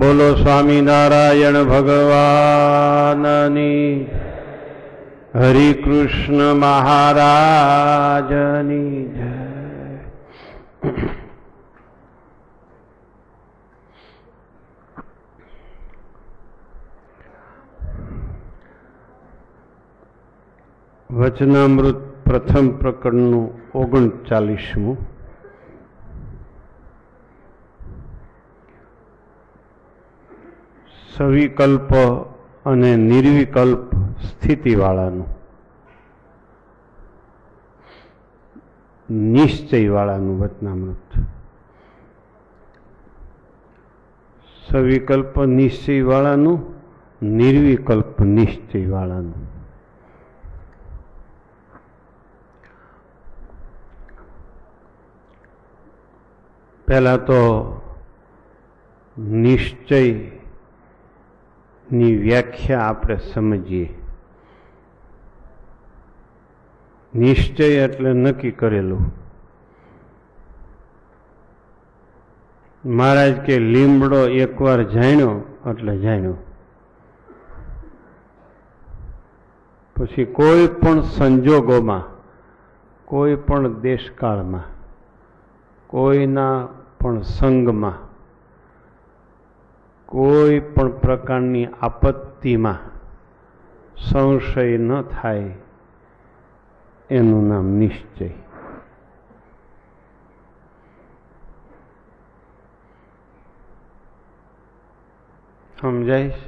બોલો સ્વામિનારાયણ ભગવાનની, હરિ કૃષ્ણ મહારાજની જય. વચનામૃત પ્રથમ પ્રકરણનું 39મું. સવિકલ્પ અને નિર્વિકલ્પ સ્થિતિવાળાનું, નિશ્ચયવાળાનું વચનામૃત. સવિકલ્પ નિશ્ચયવાળાનું, નિર્વિકલ્પ નિશ્ચયવાળાનું. પહેલા તો નિશ્ચય ની વ્યાખ્યા આપણે સમજીએ. નિશ્ચય એટલે નક્કી કરેલું. મહારાજ કે લીમડો એકવાર જાણ્યો એટલે જાણ્યો. પછી કોઈ પણ સંજોગોમાં, કોઈ પણ દેશકાળમાં, કોઈના પણ સંગમાં, કોઈ પણ પ્રકારની આપત્તિમાં સંશય ન થાય એનું નામ નિશ્ચય. સમજાય?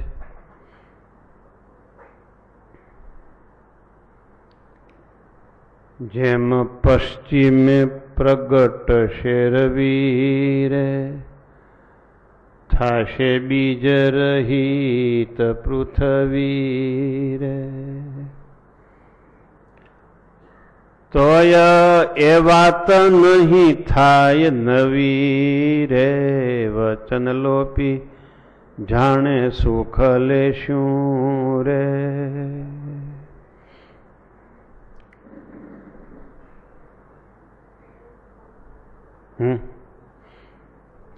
જેમ પશ્ચિમે પ્રગટ શેરવીરે, થાશે બીજ રહિત પૃથ્વી રે. તોય એ વાત નહીં થાય નવી રે, વચન લોપી જાણે સુખ લેશું રે.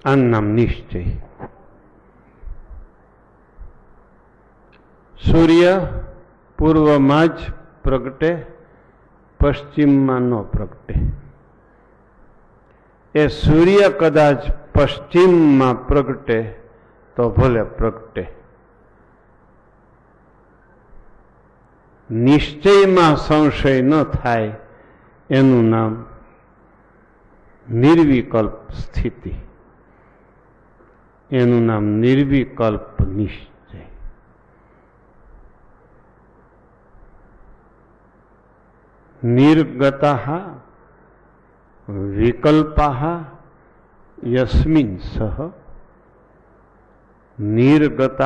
આનું નામ નિશ્ચય. સૂર્ય પૂર્વમાં જ પ્રગટે, પશ્ચિમમાં ન પ્રગટે. એ સૂર્ય કદાચ પશ્ચિમમાં પ્રગટે તો ભલે પ્રગટે. નિશ્ચયમાં સંશય ન થાય એનું નામ નિર્વિકલ્પ સ્થિતિ, એનું નામ નિર્વિકલ્પ નિશ્ચય. નિર્ગતઃ વિકલ્પઃ યસ્મિન સહ, નિર્ગતઃ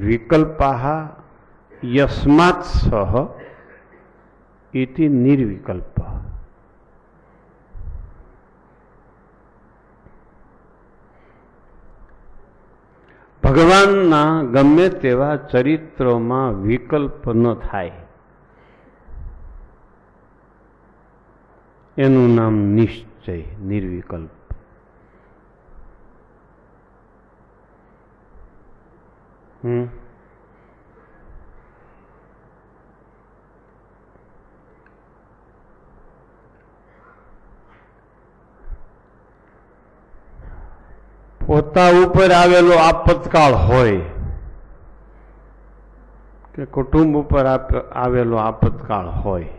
વિકલ્પઃ યસ્માत् સહ ઇતિ નિર્વિકલ્પ. ભગવાનના ગમે તેવા ચરિત્રોમાં વિકલ્પ ન થાય એનું નામ નિશ્ચય, નિર્વિકલ્પ. પોતા ઉપર આવેલો આપતકાળ હોય કે કુટુંબ ઉપર આવેલો આપતકાળ હોય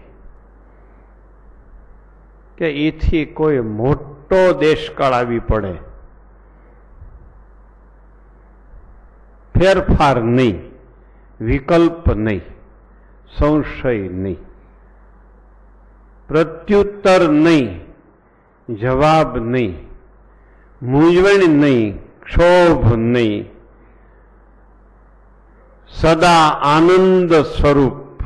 કે એથી કોઈ મોટો દેશકાળ આવી પડે, ફેરફાર નહીં, વિકલ્પ નહીં, સંશય નહીં, પ્રત્યુત્તર નહીં, જવાબ નહીં, મૂંઝવણ નહીં, ક્ષોભ નહીં, સદા આનંદ સ્વરૂપ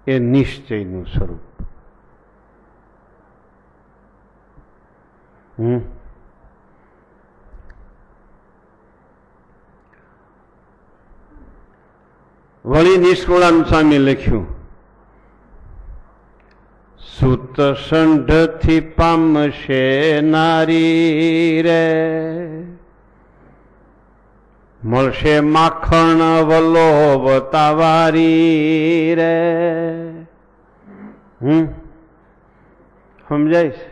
એ નિશ્ચયનું સ્વરૂપ. વળી નિષ્કુળાનંદ સ્વામી લખ્યું, સૂત સંઢથી પામશે નારી રે, મળશે માખણ વલ્લો વતાવારી રે. સમજાય છે?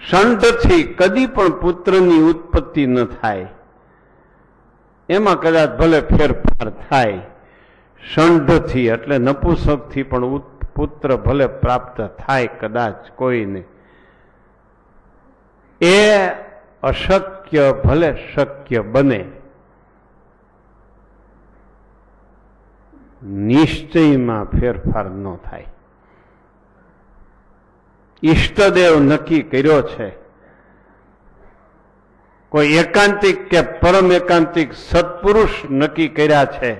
સંઢથી કદી પણ પુત્રની ઉત્પત્તિ ન થાય. એમાં કદાચ ભલે ફેરફાર થાય. સંઢથી એટલે નપુંસકથી પણ પુત્ર ભલે પ્રાપ્ત થાય કદાચ કોઈને, એ અશક્ય ભલે શક્ય બને. નિશ્ચયમાં ફેરફાર ન થાય. ઈષ્ટદેવ નક્કી કર્યો છે, કોઈ એકાંતિક કે પરમ એકાંતિક સત્પુરુષ નક્કી કર્યા છે,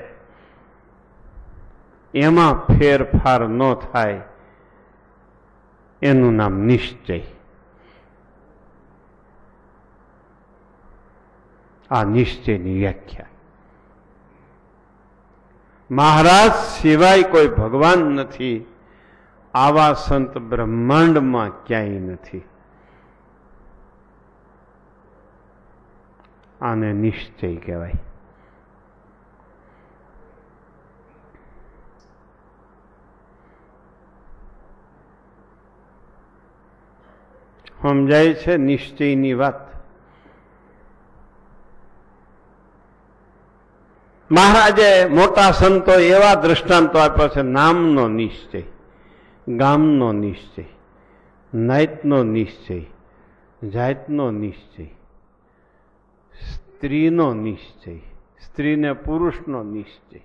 એમાં ફેરફાર ન થાય એનું નામ નિશ્ચય. આ નિશ્ચયની વ્યાખ્યા. મહારાજ સિવાય કોઈ ભગવાન નથી, આવા સંત બ્રહ્માંડમાં ક્યાંય નથી. આને નિશ્ચય કહેવાય. સમજાય છે નિશ્ચયની વાત? મહારાજે મોટા સંતો એવા દ્રષ્ટાંતો આપ્યા છે. નામનો નિશ્ચય, ગામનો નિશ્ચય, નાયતનો નિશ્ચય, જાતનો નિશ્ચય, સ્ત્રીનો નિશ્ચય, સ્ત્રીને પુરુષનો નિશ્ચય.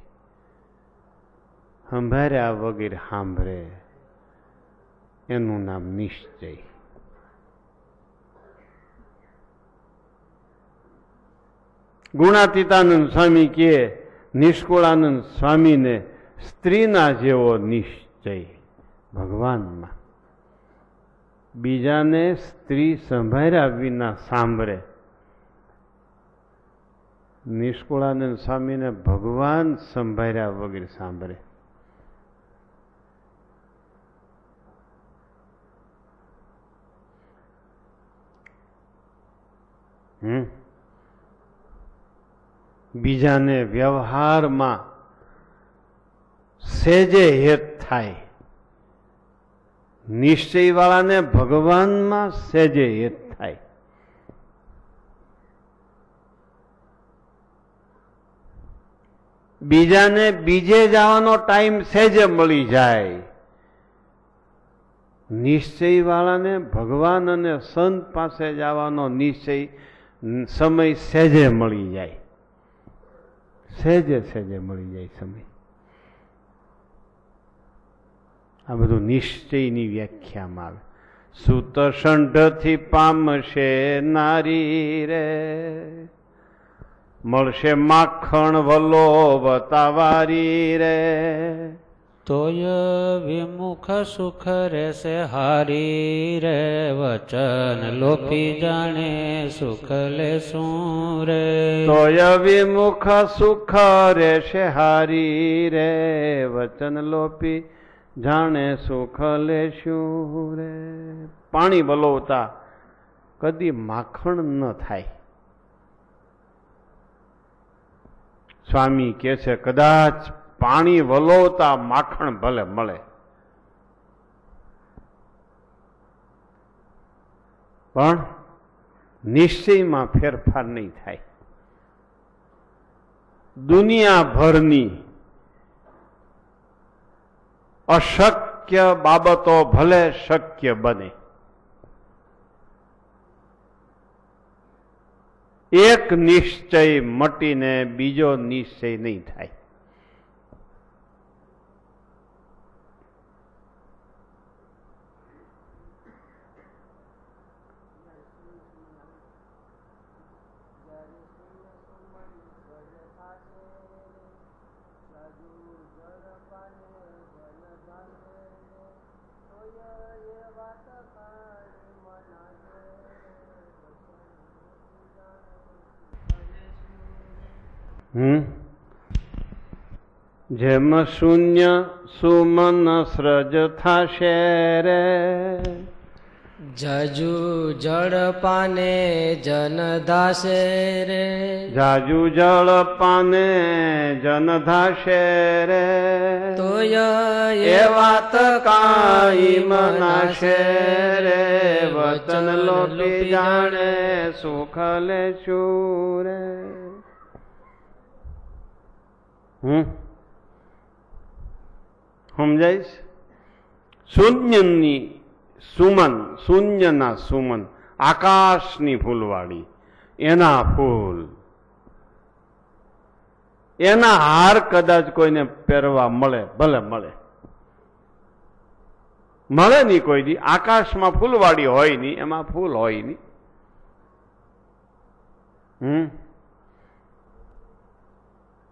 સંભાર્યા વગેરે સાંભળે એનું નામ નિશ્ચય. ગુણાતીતાનંદ સ્વામી કહે નિષ્કુળાનંદ સ્વામીને સ્ત્રીના જેવો નિશ્ચય ભગવાનમાં. બીજાને સ્ત્રી સંભાળ્યા વિના સાંભળે. નિષ્કુળાનંદ સ્વામીને ભગવાન સંભાળ્યા વગેરે સાંભળે. બીજાને વ્યવહારમાં સેજે હેત થાય, નિશ્ચયવાળાને ભગવાનમાં સેજે હેત થાય. બીજાને બીજે જવાનો ટાઈમ સેજે મળી જાય, નિશ્ચયવાળાને ભગવાન અને સંત પાસે જવાનો નિશ્ચય સમય સેજે મળી જાય. સહેજે સહેજે મળી જાય સમય. આ બધું નિશ્ચયની વ્યાખ્યામાં આવે. સૂત સંઢથી પામશે નારી રે, મળશે માખણ વલ્લો વતાવારી રે. તોય વિમુખ સુખ રહેશે હારી રે, વચન લોપી જાણે સુખ લેશું રે. તોય વિમુખ સુખ રહેશે હારી રે, વચન લોપી જાણે સુખ લેશું રે. પાણી વલોવતા કદી માખણ ન થાય. સ્વામી કહે છે કદાચ પાણી વલોવતા માખણ ભલે મળે, પણ નિશ્ચયમાં ફેરફાર નહીં થાય. દુનિયાભરની અશક્ય બાબતો ભલે શક્ય બને. એક નિશ્ચય મટીને બીજો નિશ્ચય નહીં થાય. જેમ શૂન્ય સુમન સૃજ થાશે રે જજુ જળ પાને જન ધાસે રે જાજુ જળ પાને જન ધાશે રે તોય એ વાત કાઈ મનાશે રે વચન લોપી જાણે સુખ લેશું રે સમજાઈશ શૂન્યની સુમન શૂન્યના સુમન આકાશની ફૂલવાળી એના ફૂલ એના હાર કદાચ કોઈને પહેરવા મળે ભલે મળે મળે નહીં કોઈ દી આકાશમાં ફૂલવાળી હોય નહીં એમાં ફૂલ હોય નહીં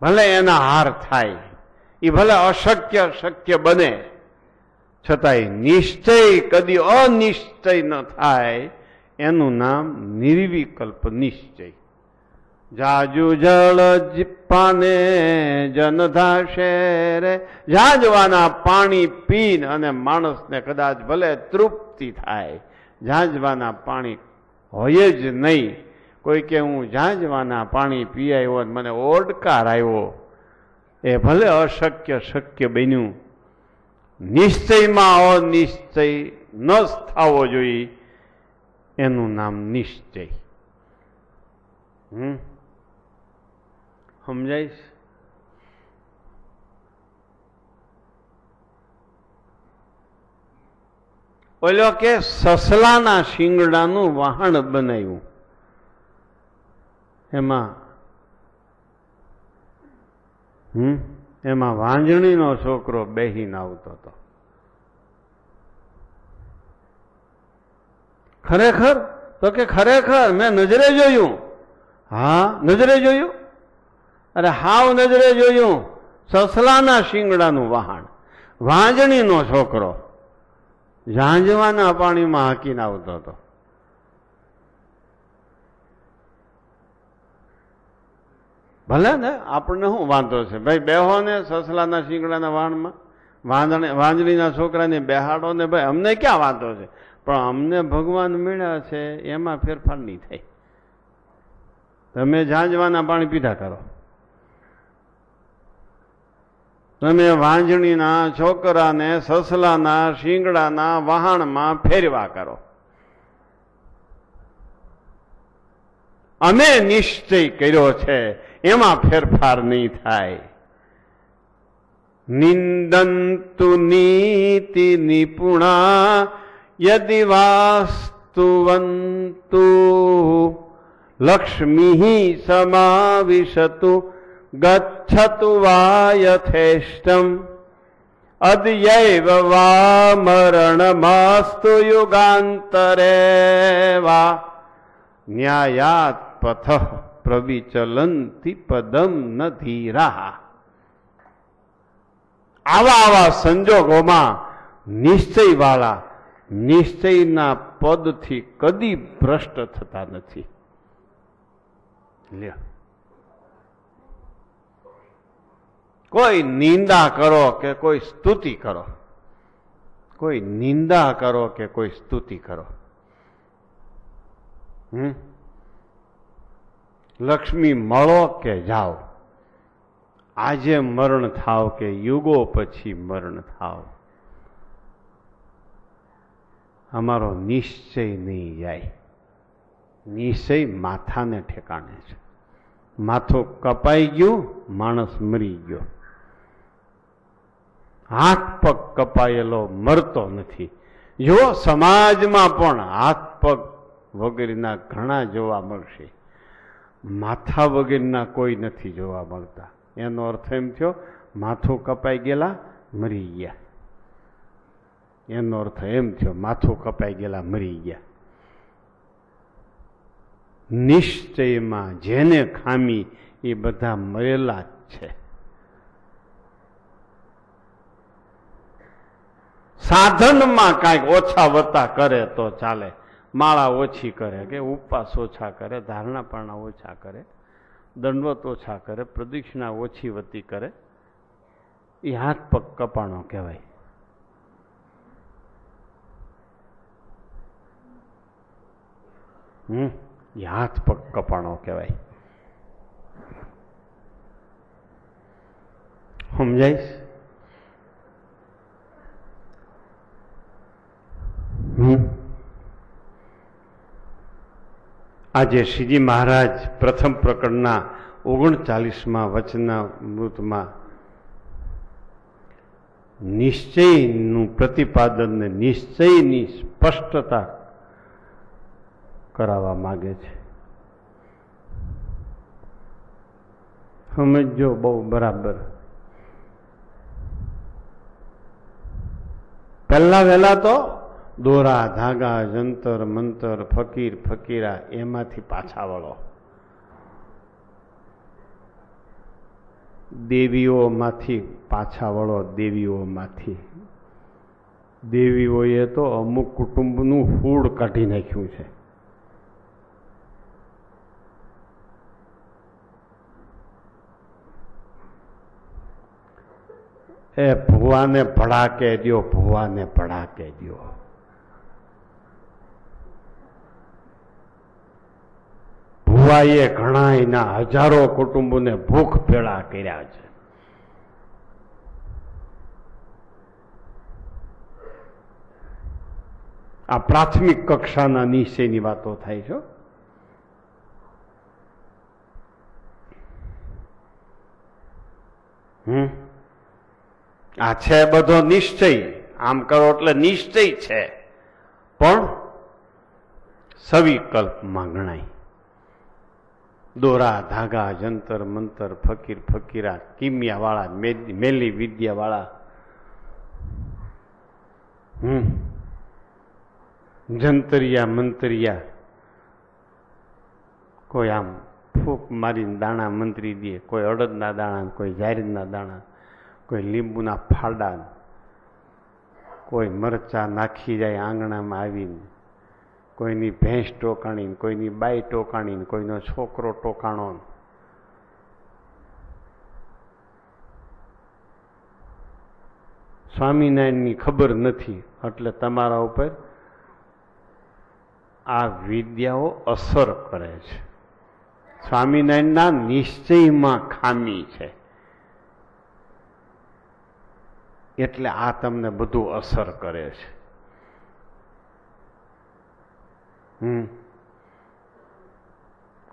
ભલે એના હાર થાય એ ભલે અશક્ય શક્ય બને છતાંય નિશ્ચય કદી અનિશ્ચય ન થાય એનું નામ નિર્વિકલ્પ નિશ્ચય જાજુ જળ પાને જન ધાશે રે ઝાંઝવાના પાણી પીને અને માણસને કદાચ ભલે તૃપ્તિ થાય ઝાંઝવાના પાણી હોય જ નહીં કોઈ કે હું ઝાંઝવાના પાણી પી આવ્યો મને ઓડકાર આવ્યો એ ભલે અશક્ય શક્ય બન્યું નિશ્ચયમાં અનિશ્ચય ન થવો જોઈએ એનું નામ નિશ્ચય સમજાઈશ ઓલો કે સસલાના શિંગડાનું વહાણ બનાવ્યું એમાં વાંજણીનો છોકરો બેહીને આવતો હતો ખરેખર તો કે ખરેખર મેં નજરે જોયું હા નજરે જોયું અરે હાવ નજરે જોયું સસલાના શિંગડાનું વહાણ વાંજણીનો છોકરો ઝાંઝવાના પાણીમાં હાકીને આવતો હતો ભલે ને આપણને શું વાંધો છે ભાઈ બેહો ને સસલાના શિંગડાના વાહણમાં વાંજણીના છોકરાને બેહાડો ને ભાઈ અમને ક્યાં વાંધો છે પણ અમને ભગવાન મળ્યા છે એમાં ફેરફાર નહીં થાય તમે ઝાંઝવાના પાણી પીધા કરો તમે વાંજણીના છોકરાને સસલાના શિંગડાના વહાણમાં ફેરવા કરો અમે નિશ્ચય કર્યો છે એમાં ફેરફાર નહીં થાય નિંદંતુ નીતિ નિપુણા યદિ વાસ્તુવંતુ લક્ષ્મી સમાવિશતુ ગચ્છતુ વા યથેષ્ટમ અદ્યૈવ વા મરણમાસ્તુ યુગાંતરે વા ન્યાયાત પથ પ્રવિચલંતિ પદમ ન ધીરા આવા સંજોગોમાં નિશ્ચયવાળા નિશ્ચયના પદથી કદી ભ્રષ્ટ થતા નથી લ્યો કોઈ નિંદા કરો કે કોઈ સ્તુતિ કરો કોઈ નિંદા કરો કે કોઈ સ્તુતિ કરો લક્ષ્મી મળો કે જાઓ આજે મરણ થાવ કે યુગો પછી મરણ થાવ અમારો નિશ્ચય નહીં જાય નિશ્ચય માથાને ઠેકાણે છે માથું કપાઈ ગયું માણસ મરી ગયો હાથ પગ કપાયેલો મરતો નથી જો સમાજમાં પણ હાથ પગ વગેરેના ઘણા જોવા મળશે માથા વગેરેના કોઈ નથી જોવા મળતા એનો અર્થ એમ થયો માથું કપાઈ ગયેલા મરી ગયા એનો અર્થ એમ થયો માથું કપાઈ ગયેલા મરી ગયા નિશ્ચયમાં જેને ખામી એ બધા મરેલા જ છે સાધનમાં કાંઈક ઓછા વત્તા કરે તો ચાલે માળા ઓછી કરે કે ઉપવાસ ઓછા કરે ધારણા પારણા ઓછા કરે દંડવત ઓછા કરે પ્રદક્ષિણા ઓછી વતી કરે એ હાથ પગ કપાણો કહેવાય. એ હાથ પગ કપાણો કહેવાય. સમજાઈશ? આજે શ્રીજી મહારાજ પ્રથમ પ્રકરણના 39માં વચનામૃતમાં નિશ્ચયનું પ્રતિપાદન ને નિશ્ચયની સ્પષ્ટતા કરાવવા માગે છે. સમજો બહુ બરાબર. પહેલા વહેલા તો દોરા ધાગા જંતર મંતર ફકીર ફકીરા એમાંથી પાછા વળો. દેવીઓમાંથી પાછા વળો. દેવીઓમાંથી. દેવીઓએ તો અમુક કુટુંબનું હૂડ કાઢી નાખ્યું છે. એ ભુવાને ભડાકે દ્યો, ભુવાને ભડાકે દ્યો. ભુવાએ ઘણા એના હજારો કુટુંબોને ભૂખ ભેળા કર્યા છે. આ પ્રાથમિક કક્ષાના નિશ્ચયની વાતો થાય છે. આ છે બધો નિશ્ચય. આમ કરો એટલે નિશ્ચય છે, પણ સવિકલ્પમાં ગણાય. દોરા ધાગા જંતર મંતર ફકીર ફકીરા કિમિયા વાળા મેલી વિદ્યા વાળા જંતરિયા મંતરિયા કોઈ આમ ફૂંક મારીને દાણા મંત્રી દે, કોઈ અડદના દાણા, કોઈ જારીના દાણા, કોઈ લીંબુના ફાડા, કોઈ મરચા નાખી જાય આંગણામાં આવીને, કોઈની ભેંસ ટોકાણીને, કોઈની બાઈ ટોકાણીને, કોઈનો છોકરો ટોકાણો. સ્વામિનારાયણની ખબર નથી એટલે તમારા ઉપર આ વિદ્યાઓ અસર કરે છે. સ્વામિનારાયણના નિશ્ચયમાં ખામી છે એટલે આ તમને બધું અસર કરે છે.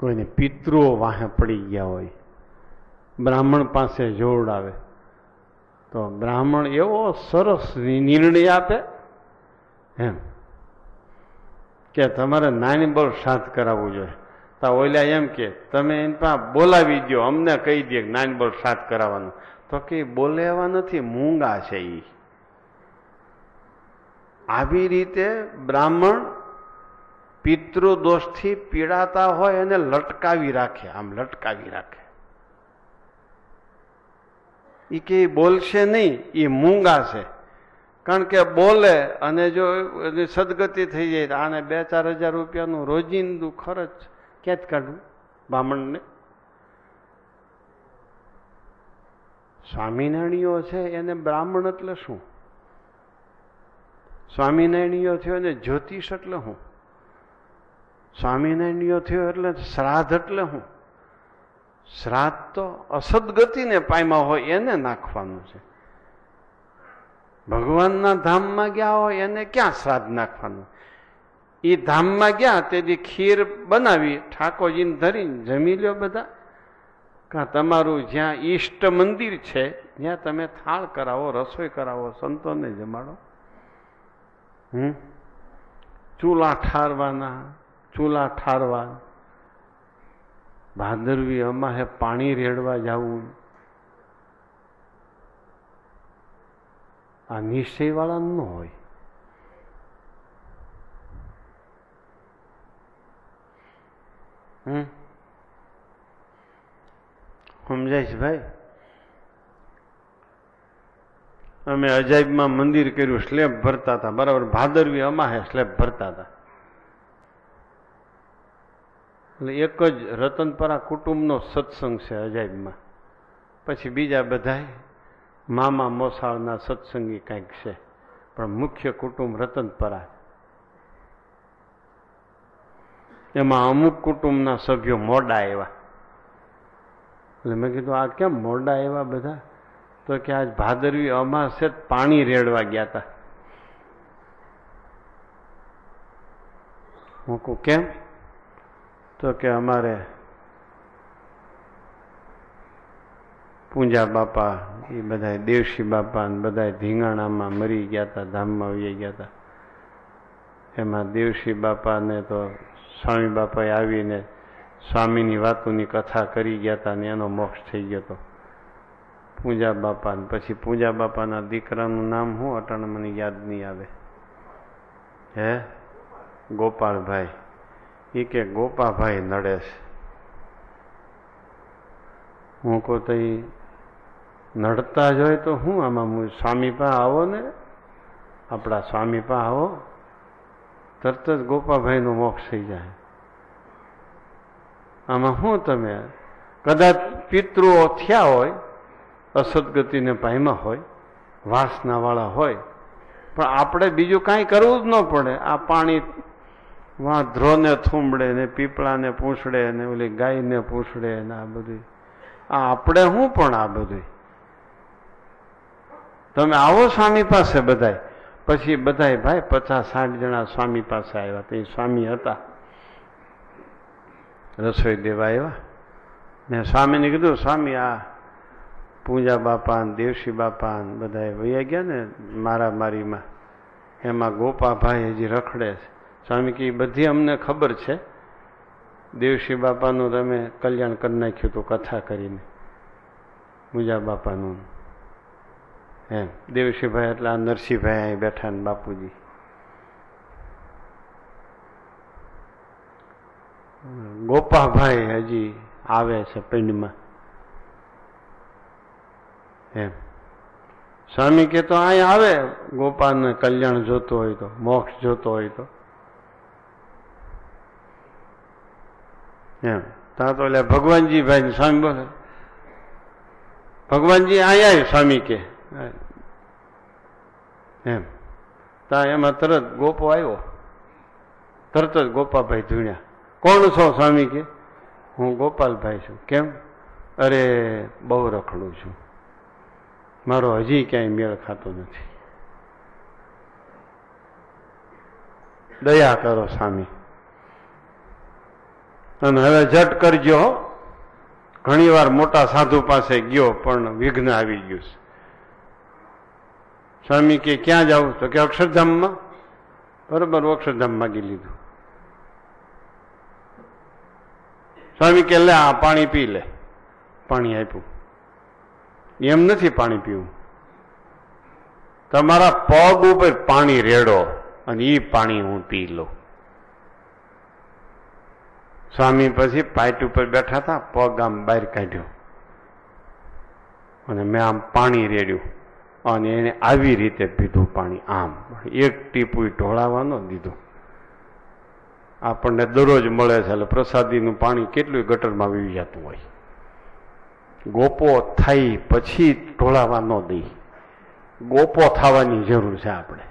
કોઈને પિતૃઓ વાહે પડી ગયા હોય, બ્રાહ્મણ પાસે જોડાવે તો બ્રાહ્મણ એવો સરસ નિર્ણય આપે એમ કે તમારે નાની બળ શ્રાદ્ધ કરાવવું જોઈએ. તો ઓલા એમ કે તમે એની પાસે બોલાવી દો, અમને કહી દે કે નાની બળ શ્રાદ્ધ કરાવવાનું. તો કે બોલાવવા નથી, મૂંગા છે એ. આવી રીતે બ્રાહ્મણ પિતૃદોષથી પીડાતા હોય એને લટકાવી રાખે, આમ લટકાવી રાખે. એ કે બોલશે નહીં, એ મૂંગા છે. કારણ કે બોલે અને જો સદગતિ થઈ જાય તો આને 2-4 હજાર રૂપિયાનું રોજિંદુ ખર્ચ ક્યાંથી કાઢવું બ્રાહ્મણને? સ્વામિનારાયણીઓ છે એને બ્રાહ્મણ એટલે શું? સ્વામિનારાયણીઓ થયો એને જ્યોતિષ એટલે શું? સ્વામિનારાયણીઓ થયો એટલે શ્રાદ્ધ એટલે શું? શ્રાદ્ધ તો અસદગતિને પામ્યા હોય એને નાખવાનું છે. ભગવાનના ધામમાં ગયા હોય એને ક્યાં શ્રાદ્ધ નાખવાનું? એ ધામમાં ગયા તેથી ખીર બનાવી ઠાકોરજીને ધરીને જમી લ્યો બધા. કાં તમારું જ્યાં ઈષ્ટ મંદિર છે ત્યાં તમે થાળ કરાવો, રસોઈ કરાવો, સંતોને જમાડો. ચૂલા ઠારવાના, ચૂલા ઠારવા, ભાદરવી અમાહે પાણી રેડવા જવું, આ નિશ્ચયવાળા ન હોય. સમજાય છે ભાઈ? અમે અજાયબમાં મંદિર કર્યું, સ્લેબ ભરતા હતા, બરાબર. ભાદરવી અમાહે સ્લેબ ભરતા હતા. એટલે એક જ રતનપરા કુટુંબનો સત્સંગ છે અજાયબમાં. પછી બીજા બધા મામા મોસાળના સત્સંગી કંઈક છે, પણ મુખ્ય કુટુંબ રતનપરા. એમાં અમુક કુટુંબના સભ્યો મોડા આવ્યા. એટલે મેં કીધું આ કેમ મોડા આવ્યા બધા? તો કે આજ ભાદરવી અમાસે પાણી રેડવા ગયા હતા. હું કહું કેમ? તો કે અમારે પૂંજા બાપા એ બધા દેવશી બાપા ને બધા ધીંગાણામાં મરી ગયા હતા, ધામમાં વહી ગયા હતા. એમાં દેવશી બાપાને તો સ્વામી બાપાએ આવીને સ્વામીની વાતોની કથા કરી ગયા હતા ને એનો મોક્ષ થઈ ગયો હતો. પૂંજા બાપા ને પછી પૂંજા બાપાના દીકરાનું નામ શું અટાણે મને યાદ નહીં આવે. હે ગોપાળભાઈ. એ કે ગોપાભાઈ નડે છે. હું કહું તો એ નડતા જ હોય તો શું આમાં સ્વામી પાસે આવો ને, આપણા સ્વામી પાસે આવો, તરત જ ગોપાભાઈનો મોક્ષ થઈ જાય. આમાં શું તમે કદાચ પિતૃઓ થયા હોય, અસદગતિને પામ્યા હોય, વાસનાવાળા હોય, પણ આપણે બીજું કાંઈ કરવું જ ન પડે. આ પાણી ધ્રોને થૂંબડે ને પીપળાને પૂંછડે ને ઓલી ગાયને પૂંછડે ને આ બધું આ આપણે શું પણ આ બધું. તમે આવો સ્વામી પાસે બધાય. પછી બધાય ભાઈ 50-60 જણા સ્વામી પાસે આવ્યા. તો એ સ્વામી હતા, રસોઈ દેવા આવ્યા ને સ્વામીને કીધું સ્વામી આ પૂંજા બાપા ને દેવશી બાપા ને બધા વૈયા ગયા ને મારામારીમાં, એમાં ગોપાભાઈ હજી રખડે છે. સ્વામી કે બધી અમને ખબર છે, દેવશી બાપાનું તમે કલ્યાણ કરી નાખ્યું હતું કથા કરીને, પૂંજા બાપાનું એમ. દેવશીભાઈ એટલે આ નરસિંહભાઈ અહીં બેઠા ને બાપુજી. ગોપાભાઈ હજી આવે છે પિંડમાં એમ. સ્વામી કે તો અહીં આવે, ગોપાલને કલ્યાણ જોતો હોય તો, મોક્ષ જોતો હોય તો એમ. ત્યાં તો એટલે ભગવાનજી ભાઈ સ્વામી બોલે ભગવાનજી અહીંયા આવ્યું. સ્વામી કે એમ. ત્યાં એમાં તરત ગોપો આવ્યો, તરત જ ગોપાભાઈ ધૂણ્યા. કોણ છો? સ્વામી કે હું ગોપાલભાઈ છું. કેમ? અરે બહુ રખડું છું, મારો હજી ક્યાંય મેળ ખાતો નથી, દયા કરો સ્વામી. અને હવે ઝટ કરજો. ઘણી વાર મોટા સાધુ પાસે ગયો પણ વિઘ્ન આવી ગયું છે. સ્વામી કે ક્યાં જાવ? તો કે અક્ષરધામમાં. બરોબર, અક્ષરધામ માગી લીધું. સ્વામી કે લે આ પાણી પી લે. પાણી આપ્યું. એમ નથી પાણી પીવું, તમારા પગ ઉપર પાણી રેડો અને એ પાણી હું પી લઉં. સ્વામી પછી પાઇટ ઉપર બેઠા હતા, પગ આમ બહાર કાઢ્યો અને મેં આમ પાણી રેડ્યું અને એને આવી રીતે પીધું પાણી. આમ એક ટીપું ઢોળાવાનો દીધું. આપણને દરરોજ મળે છે એટલે પ્રસાદીનું પાણી કેટલું ગટરમાં વીવી જતું હોય. ગોપો થઈ પછી ઢોળાવા ન દઈ, ગોપો થવાની જરૂર છે આપણે.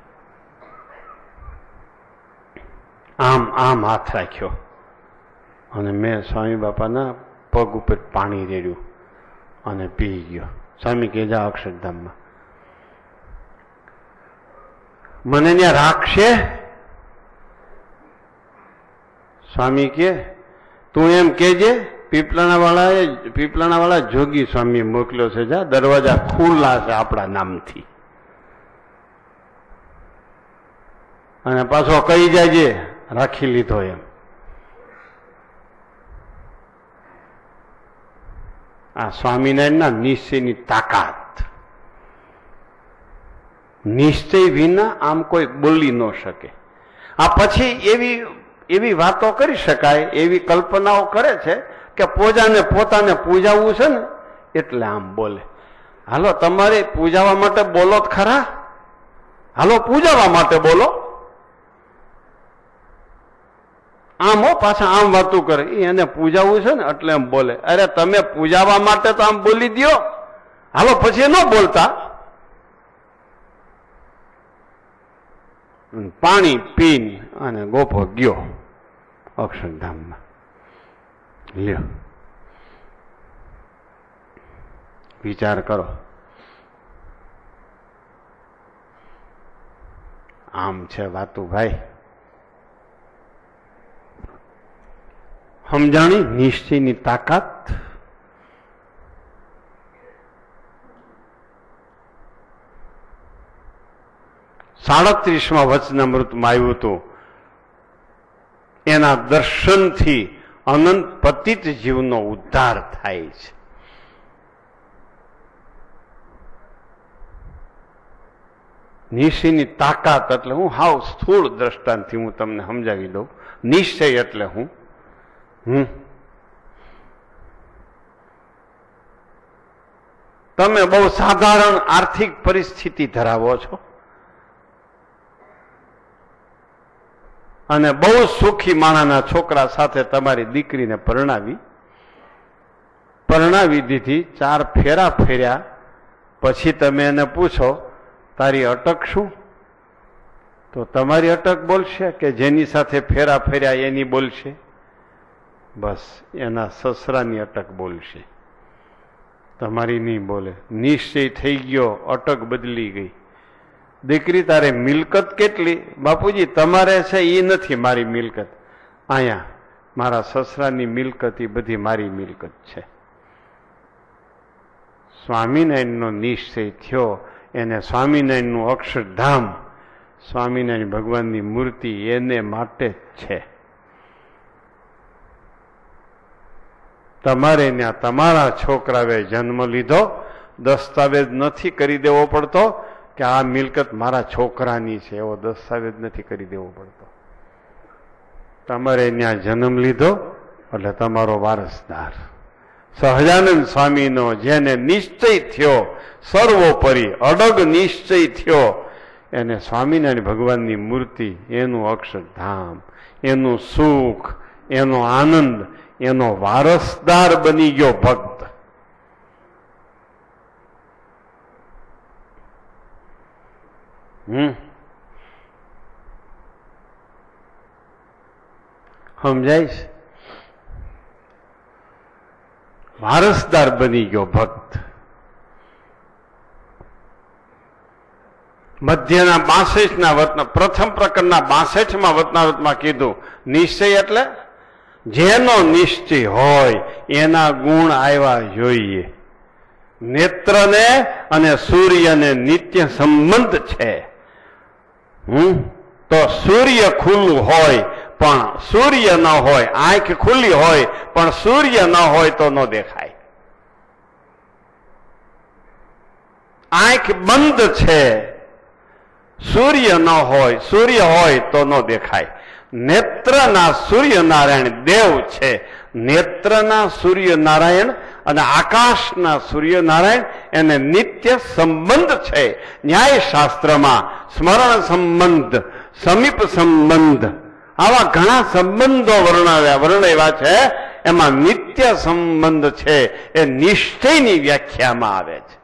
આમ આમ હાથ રાખ્યો અને મેં સ્વામી બાપાના પગ ઉપર પાણી રેડ્યું અને પી ગયો. સ્વામી કે જા અક્ષરધામમાં. મને ત્યાં રાખશે? સ્વામી કે તું એમ કેજે, પીપલાણા વાળા જોગી સ્વામી મોકલ્યો છે, જા દરવાજા ખુલ્લા છે આપણા નામથી. અને પાછો કહી જાયજે રાખી લીધો એમ. આ સ્વામિનારાયણના નિશ્ચયની તાકાત. નિશ્ચય વિના આમ કોઈ બોલી ન શકે. આ પછી એવી વાતો કરી શકાય, એવી કલ્પનાઓ કરે છે કે પોતાને પૂજાવવું છે ને એટલે આમ બોલે. હાલો તમારે પૂજાવા માટે બોલો જ ખરા, હાલો પૂજાવા માટે બોલો. આમ પાછા આમ વાતું કરે, એને પૂજાવવું છે ને એટલે એમ બોલે. અરે તમે પૂજાવા માટે તો આમ બોલી દો, હાલો પછી ન બોલતા. પાણી પીને અને ગોપો ગયો અક્ષરધામમાં. લ્યો વિચાર કરો. આમ છે વાતું ભાઈ. સમજાણી નિશ્ચયની તાકાત. 37માં વચનામૃતમાં આવ્યું હતું. એના દર્શનથી અનંત પતિત જીવનો ઉદ્ધાર થાય છે. નિશ્ચયની તાકાત એટલે હું હાવ સ્થૂળ દ્રષ્ટાંતથી હું તમને સમજાવી દઉં. નિશ્ચય એટલે હું તમે બહુ સાધારણ આર્થિક પરિસ્થિતિ ધરાવો છો અને બહુ સુખી માણાના છોકરા સાથે તમારી દીકરીને પરણાવી દીધી. 4 ફેરા ફેર્યા પછી તમે એને પૂછો તારી અટક શું? તો તમારી અટક બોલશે કે જેની સાથે ફેરા ફેર્યા એની બોલશે? બસ એના સસરાની અટક બોલશે, તમારી નહીં બોલે. નિશ્ચય થઈ ગયો, અટક બદલી ગઈ. દીકરી તારે મિલકત કેટલી? બાપુજી તમારે છે એ નથી મારી મિલકત, અહીંયા મારા સસરાની મિલકત એ બધી મારી મિલકત છે. સ્વામિનારાયણનો નિશ્ચય થયો, એને સ્વામિનારાયણનું અક્ષરધામ, સ્વામિનારાયણ ભગવાનની મૂર્તિ એને માટે જ છે. તમારે ત્યાં તમારા છોકરાએ જન્મ લીધો, દસ્તાવેજ નથી કરી દેવો પડતો કે આ મિલકત મારા છોકરાની છે, એવો દસ્તાવેજ નથી કરી દેવો પડતો. તમારે ત્યાં જન્મ લીધો એટલે તમારો વારસદાર. સહજાનંદ સ્વામીનો જેને નિશ્ચય થયો સર્વોપરી અડગ નિશ્ચય થયો, એને સ્વામિનારાયણ ભગવાનની મૂર્તિ, એનું અક્ષરધામ, એનું સુખ, એનો આનંદ, એનો વારસદાર બની ગયો ભક્ત. સમજાય છે? વારસદાર બની ગયો ભક્ત. મધ્યના 62ના વતના પ્રથમ પ્રકરણના 62માં વતનાવતમાં કીધું નિશ્ચય એટલે જેનો નિશ્ચય હોય એના ગુણ આવ્યા જોઈએ. નેત્રને અને સૂર્યને નિત્ય સંબંધ છે. તો સૂર્ય ખુલ્લું હોય પણ સૂર્ય ન હોય, આંખ ખુલ્લી હોય પણ સૂર્ય ન હોય તો ન દેખાય. આંખ બંધ છે, સૂર્ય ન હોય, સૂર્ય હોય તો ન દેખાય. નેત્રના સૂર્યનારાયણ દેવ છે. નેત્રના સૂર્યનારાયણ અને આકાશના સૂર્યનારાયણ એને નિત્ય સંબંધ છે. ન્યાયશાસ્ત્રમાં સ્મરણ સંબંધ, સમીપ સંબંધ, આવા ઘણા સંબંધો વર્ણવ્યા છે. એમાં નિત્ય સંબંધ છે એ નિશ્ચયની વ્યાખ્યામાં આવે છે.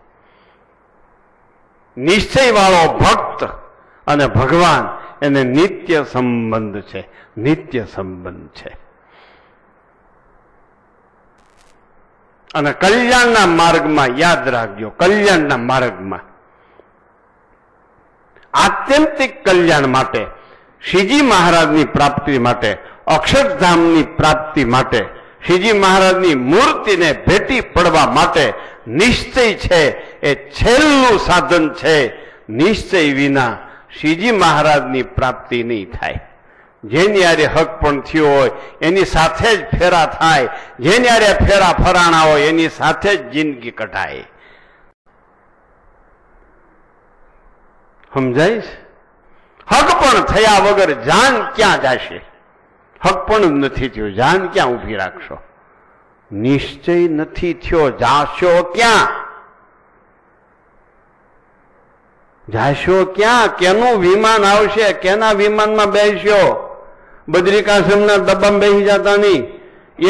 નિશ્ચય વાળો ભક્ત અને ભગવાન એને નિત્ય સંબંધ છે, નિત્ય સંબંધ છે. અને કલ્યાણના માર્ગમાં યાદ રાખજો, કલ્યાણના માર્ગમાં આત્યંતિક કલ્યાણ માટે, શ્રીજી મહારાજની પ્રાપ્તિ માટે, અક્ષરધામની પ્રાપ્તિ માટે, શ્રીજી મહારાજની મૂર્તિને ભેટી પડવા માટે નિશ્ચય છે એ છેલ્લું સાધન છે. નિશ્ચય વિના શ્રીજી મહારાજની પ્રાપ્તિ નહીં થાય. જેની આરે હક પણ થયો હોય એની સાથે જ ફેરા થાય, જેની આરે ફેરા ફરાણા હોય એની સાથે જ જિંદગી કઢાય. સમજાય છે? હક પણ થયા વગર જાન ક્યાં જશે? હક પણ નથી થયો, જાન ક્યાં ઊભી રાખશો? નિશ્ચય નથી થયો, જાશો ક્યાં? જાશો ક્યાં? કેનું વિમાન આવશે? કેના વિમાનમાં બેસ્યો? બદ્રિકાશ્રમના ડબ્બામાં બેસી જતા નહીં.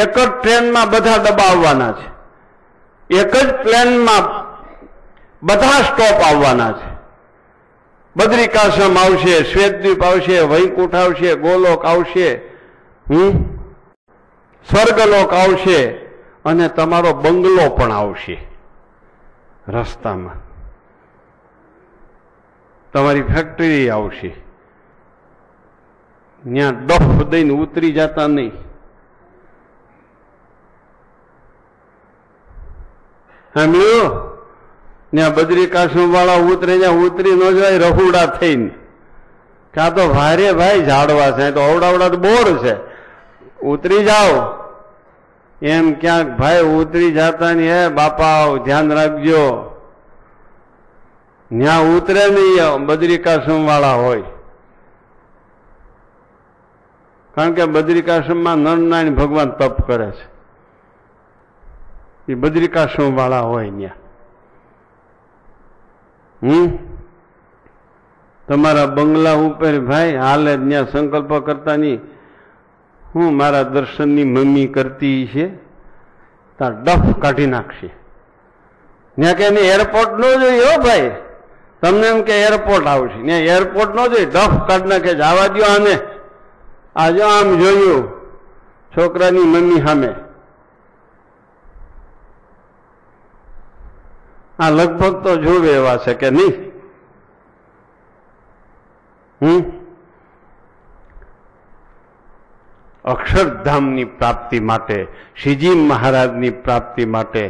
એક જ ટ્રેનમાં બધા ડબ્બા આવવાના છે, એક જ પ્લેનમાં બધા સ્ટોપ આવવાના છે. બદ્રિકાશ્રમ આવશે, શ્વેતદ્વીપ આવશે, વૈકુંઠ આવશે, ગોલોક આવશે, સ્વર્ગલોક આવશે અને તમારો બંગલો પણ આવશે રસ્તામાં, તમારી ફેક્ટરી આવશે. ત્યાં ડફ દઈને ઉતરી જતા નહીં. સાંભળ્યું? ત્યાં બદ્રિકાશ્રમ વાળા ઉતરે, ત્યાં ઉતરી ન જાય રહુડા થઈને. કાં તો ભારે ભાઈ ઝાડવા છે, તો અવડાવડા બોર છે, ઉતરી જાઓ. એમ ક્યાંક ભાઈ ઉતરી જતા ને, હે બાપા ધ્યાન રાખજો, ત્યાં ઉતરે નહીં બદ્રિકાશ્રમ વાળા હોય. કારણ કે બદ્રિકાશ્રમમાં નરનારાયણ ભગવાન તપ કરે છે, એ બદ્રિકાશ્રમ વાળા હોય ત્યાં. તમારા બંગલા ઉપર ભાઈ હાલે ત્યાં સંકલ્પ કરતા નહીં, હું મારા દર્શનની મમ્મી કરતી છે, ત્યાં ડફ કાઢી નાખશે. ત્યાં કે એને એરપોર્ટ ન જોઈએ હો ભાઈ, તમને એમ કે એરપોર્ટ આવશે, ત્યાં એરપોર્ટ ન જોઈએ, ડફ કાઢી નાખે. જવા દો આને, આજે આમ જોયું છોકરાની મમ્મી સામે. આ લગભગ તો જોવે એવા છે કે નહીં? અક્ષરધામની પ્રાપ્તિ માટે, શ્રીજી મહારાજની પ્રાપ્તિ માટે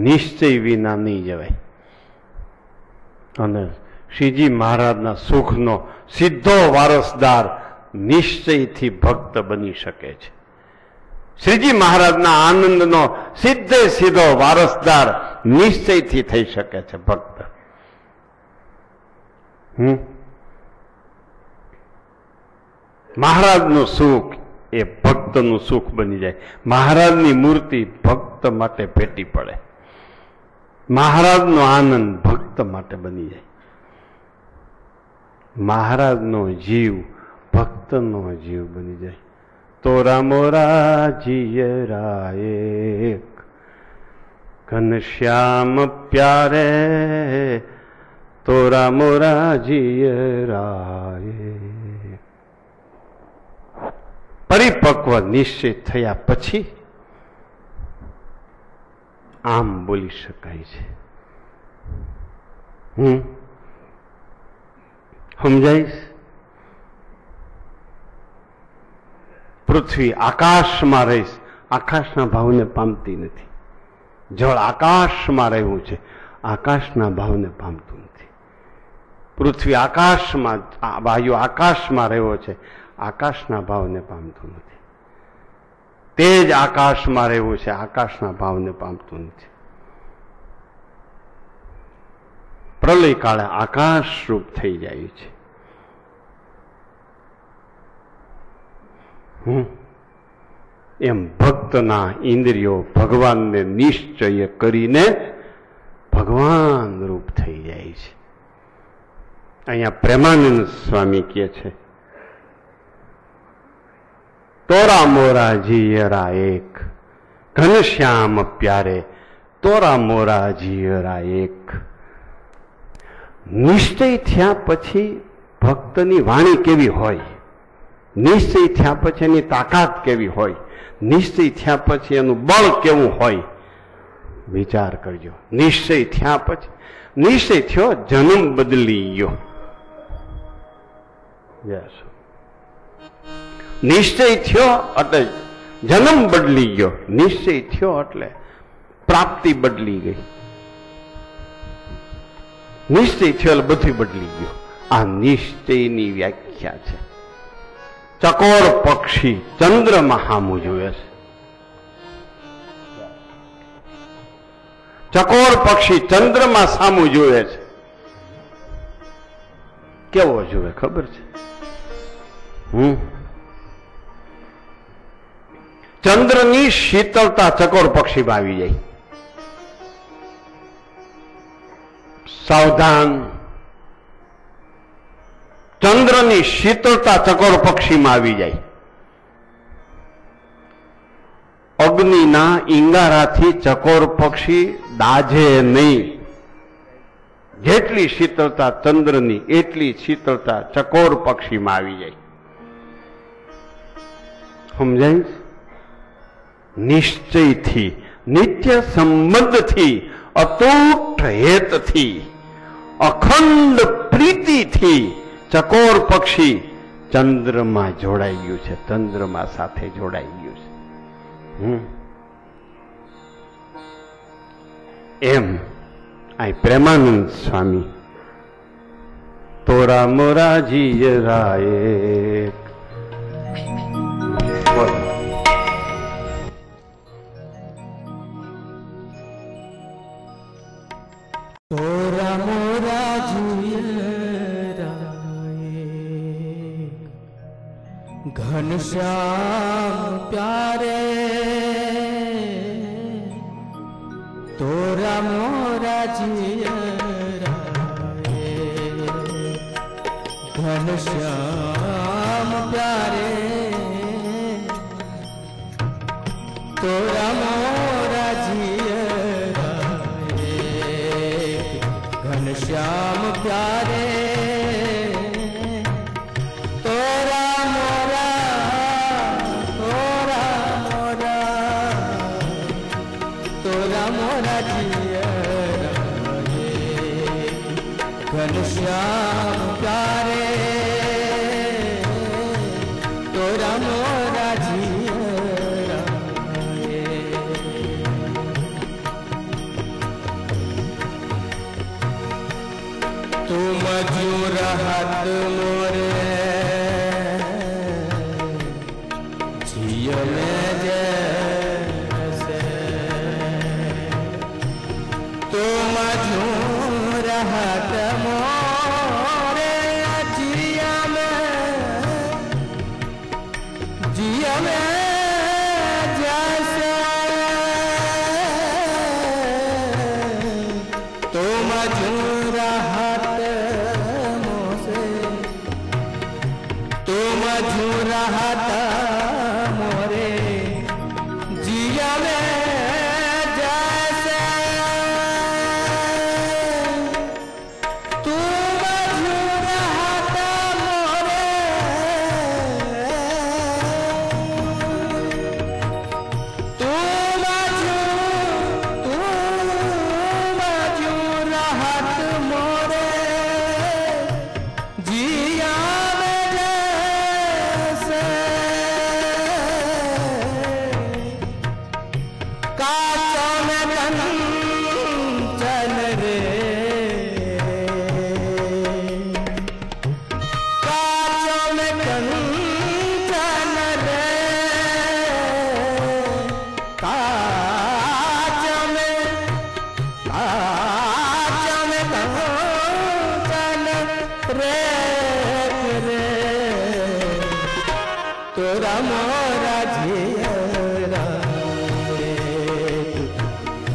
નિશ્ચય વિના નહીં જવાય. અને શ્રીજી મહારાજના સુખનો સીધો વારસદાર નિશ્ચયથી ભક્ત બની શકે છે. શ્રીજી મહારાજના આનંદનો સીધે સીધો વારસદાર નિશ્ચયથી થઈ શકે છે ભક્ત. મહારાજનું સુખ એ ભક્તનું સુખ બની જાય. મહારાજની મૂર્તિ ભક્ત માટે ભેટી પડે, મહારાજનો આનંદ ભક્ત માટે બની જાય. મહારાજનો જીવ ભક્તનો જીવ બની જાય. તોરા મોરા જીયરા એક ઘનશ્યામ પ્યારે, તોરા મોરા જીયરા એક. પરિપક્વ નિશ્ચિત થયા પછી આમ બોલી શકાય છે. સમજાઈશ? પૃથ્વી આકાશમાં રહીશ, આકાશના ભાવને પામતી નથી. જળ આકાશમાં રહ્યું છે, આકાશના ભાવને પામતું નથી. પૃથ્વી આકાશમાં, વાયુ આકાશમાં રહ્યો છે, આકાશના ભાવને પામતું નથી. તેજ આકાશમાં રહેવું છે, આકાશના ભાવને પામતું નથી. પ્રલય કાળે આકાશ રૂપ થઈ જાય છે. એમ ભક્તના ઇન્દ્રિયો ભગવાનને નિશ્ચય કરીને ભગવાન રૂપ થઈ જાય છે. અહીંયા પ્રેમાનંદ સ્વામી કહે છે, તોરા મોરા જીયરા એક ઘનશ્યામ પ્યારે, તોરા મોરા જીયરા એક. નિશ્ચય થયા પછી ભક્તની વાણી કેવી હોય, નિશ્ચય થયા પછી એની તાકાત કેવી હોય, નિશ્ચય થયા પછી એનું બળ કેવું હોય, વિચાર કરજો. નિશ્ચય થયા પછી, નિશ્ચય થયો જન્મ બદલી ગયો. યસ, નિશ્ચય થયો એટલે જન્મ બદલી ગયો, નિશ્ચય થયો એટલે પ્રાપ્તિ બદલી ગઈ, નિશ્ચય થયો એટલે બધું બદલી ગયું. આ નિશ્ચયની વ્યાખ્યા છે. ચકોર પક્ષી ચંદ્રમાં સામું જુએ છે. ચકોર પક્ષી ચંદ્રમાં સામું જુએ છે. કેવો જુએ ખબર છે? ચંદ્રની શીતળતા ચકોર પક્ષીમાં આવી જાય. સાવધાન, ચંદ્રની શીતળતા ચકોર પક્ષીમાં આવી જાય. અગ્નિના ઈંગારાથી ચકોર પક્ષી દાજે નહીં. જેટલી શીતળતા ચંદ્રની એટલી શીતળતા ચકોર પક્ષીમાં આવી જાય. સમજાય? નિશ્ચયથી, નિત્ય સંબંધથી, અતૂટ હેતથી, અખંડ પ્રીતિથી ચકોર પક્ષી ચંદ્રમાં જોડાઈ ગયું છે, ચંદ્રમા સાથે જોડાઈ ગયું છે. એમ આ પ્રેમાનંદ સ્વામી તોરા મોરાજી રાય તોરા મોરાજી ઘનશ્યામ પ્યારે તોરા મોરાજી ઘનશ્યામ પ્યારે તોરા મોરાજી ઘનશ્યામ પ્યારે घनश्याम प्यारे तोरा मोराजी तुम मजूर हाथ मोरे जिय में जैसे तुम मजूर हाथ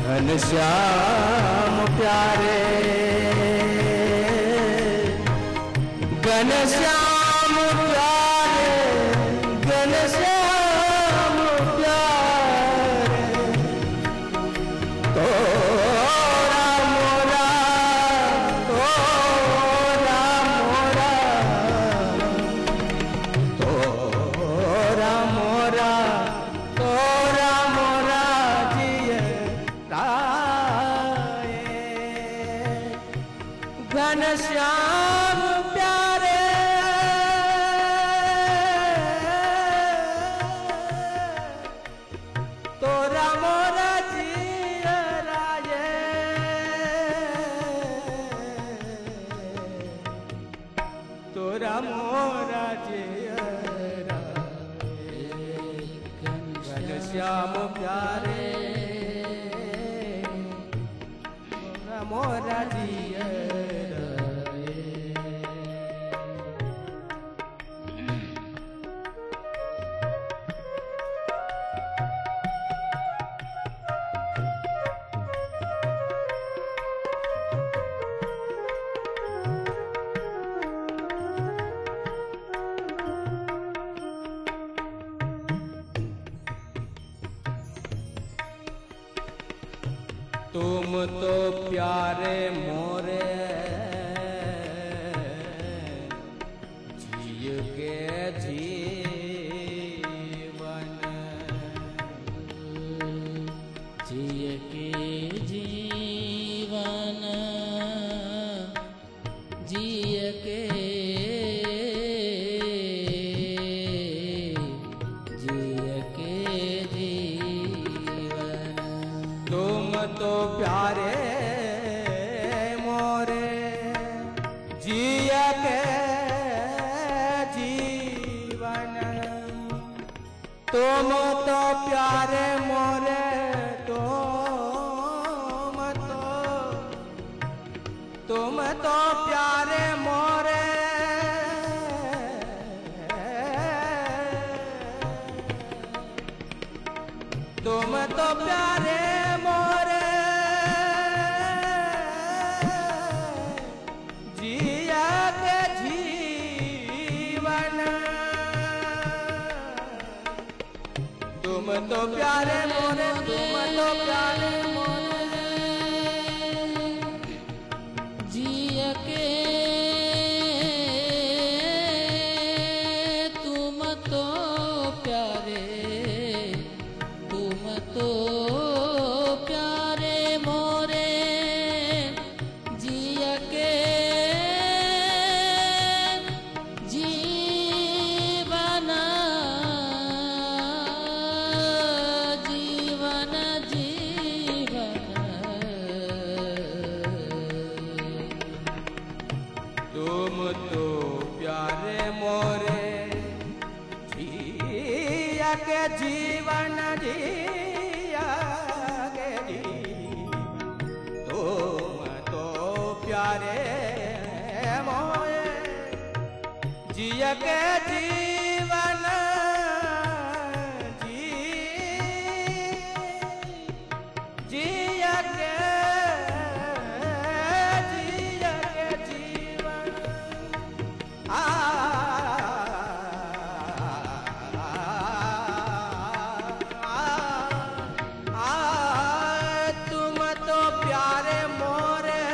घनश्याम प्यारे घनश्याम प्यारे घनश्याम प्यारे तोरा मोरा तोरा मोरा तोरा मोरा तोरा मोरा जिए घनश्याम प्यारे तोरा मोरा जिया राजे तोरा मोरा जिया घनश्याम प्यारे तोरा मोरा जिया तुम तो प्यारे मोरे तो प्यारे मोरे जिया के जीवन तुम तो प्यारे मोरे तुम तो प्यारे मोरे तुम तो प्यारे मोरे जिया के जीवन तुम तो प्यारे मोरे तुम तो प्यारे मोरे जिया के तुम तो प्यारे मोरे जिया के जीवन जीवन जीवन तुम तो प्यारे मोरे जिया के जीवन जिया के तुम तो प्यारे मोरे जिया के जीवन जिया के जीवन तुम तो प्यारे मोरे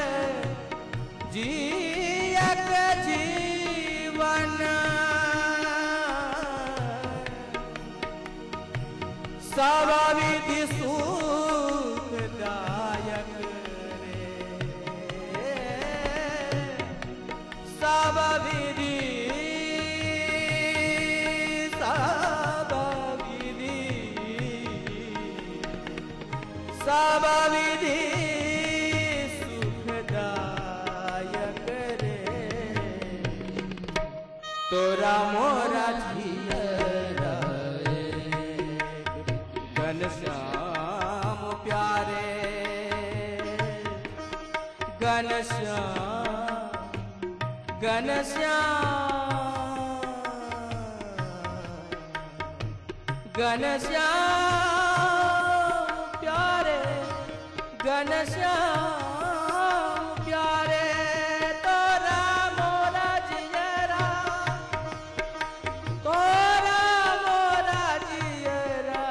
जिया के जीवन सब विधि सुखदायक रे सब विधि सब विधि सुखदायक रे तोरा मोरा जिया घनश्याम प्यारे घनश्याम घनश्याम प्यारे घनश्याम प्यारे तोरा मोरा जियरा तोरा मोरा जियरा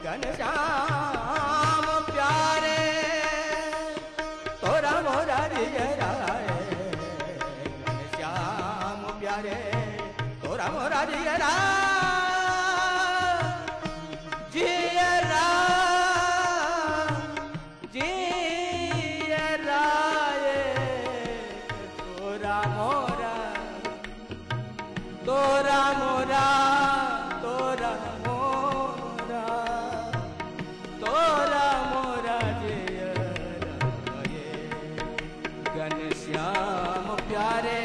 घनश्याम प्यारे तोरा मोरा जियरा घनश्याम प्यारे तोरा मोरा जियरा तोरा मोरा तोरा मोरा तोरा मोरा जिया घनश्याम प्यारे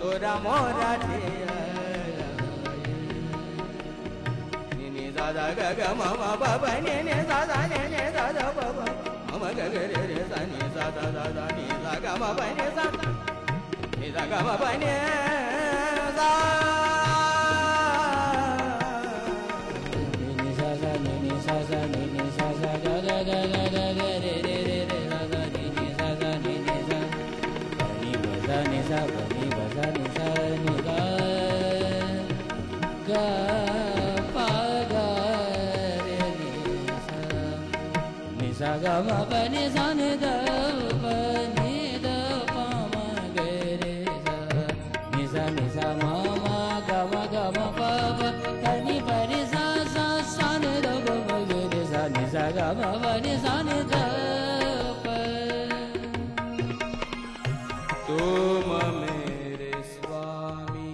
तोरा मोरा जिया नि दादा ग ग म म ब ब नि नि दादा नि नि दादा ब ब म म ग ग रे रे सा नि सा दा दा दा नि सा ग म ब नि सा ni sa ga ma pa ni sa ni sa sa ni sa sa ni sa sa ga ga ga ga ga ga re re re re sa sa ni sa sa ni sa ni ba sa ni sa ba ni ga ga pa ga re ni sa ga ma pa ni sa ni da pa ni da pa ma ga re ni sa ma ma ga ma pa pa ni pa ni sa sa ni da pa ma ga re ni sa ga ma pa ni sa ni da pa तुम मेरे स्वामी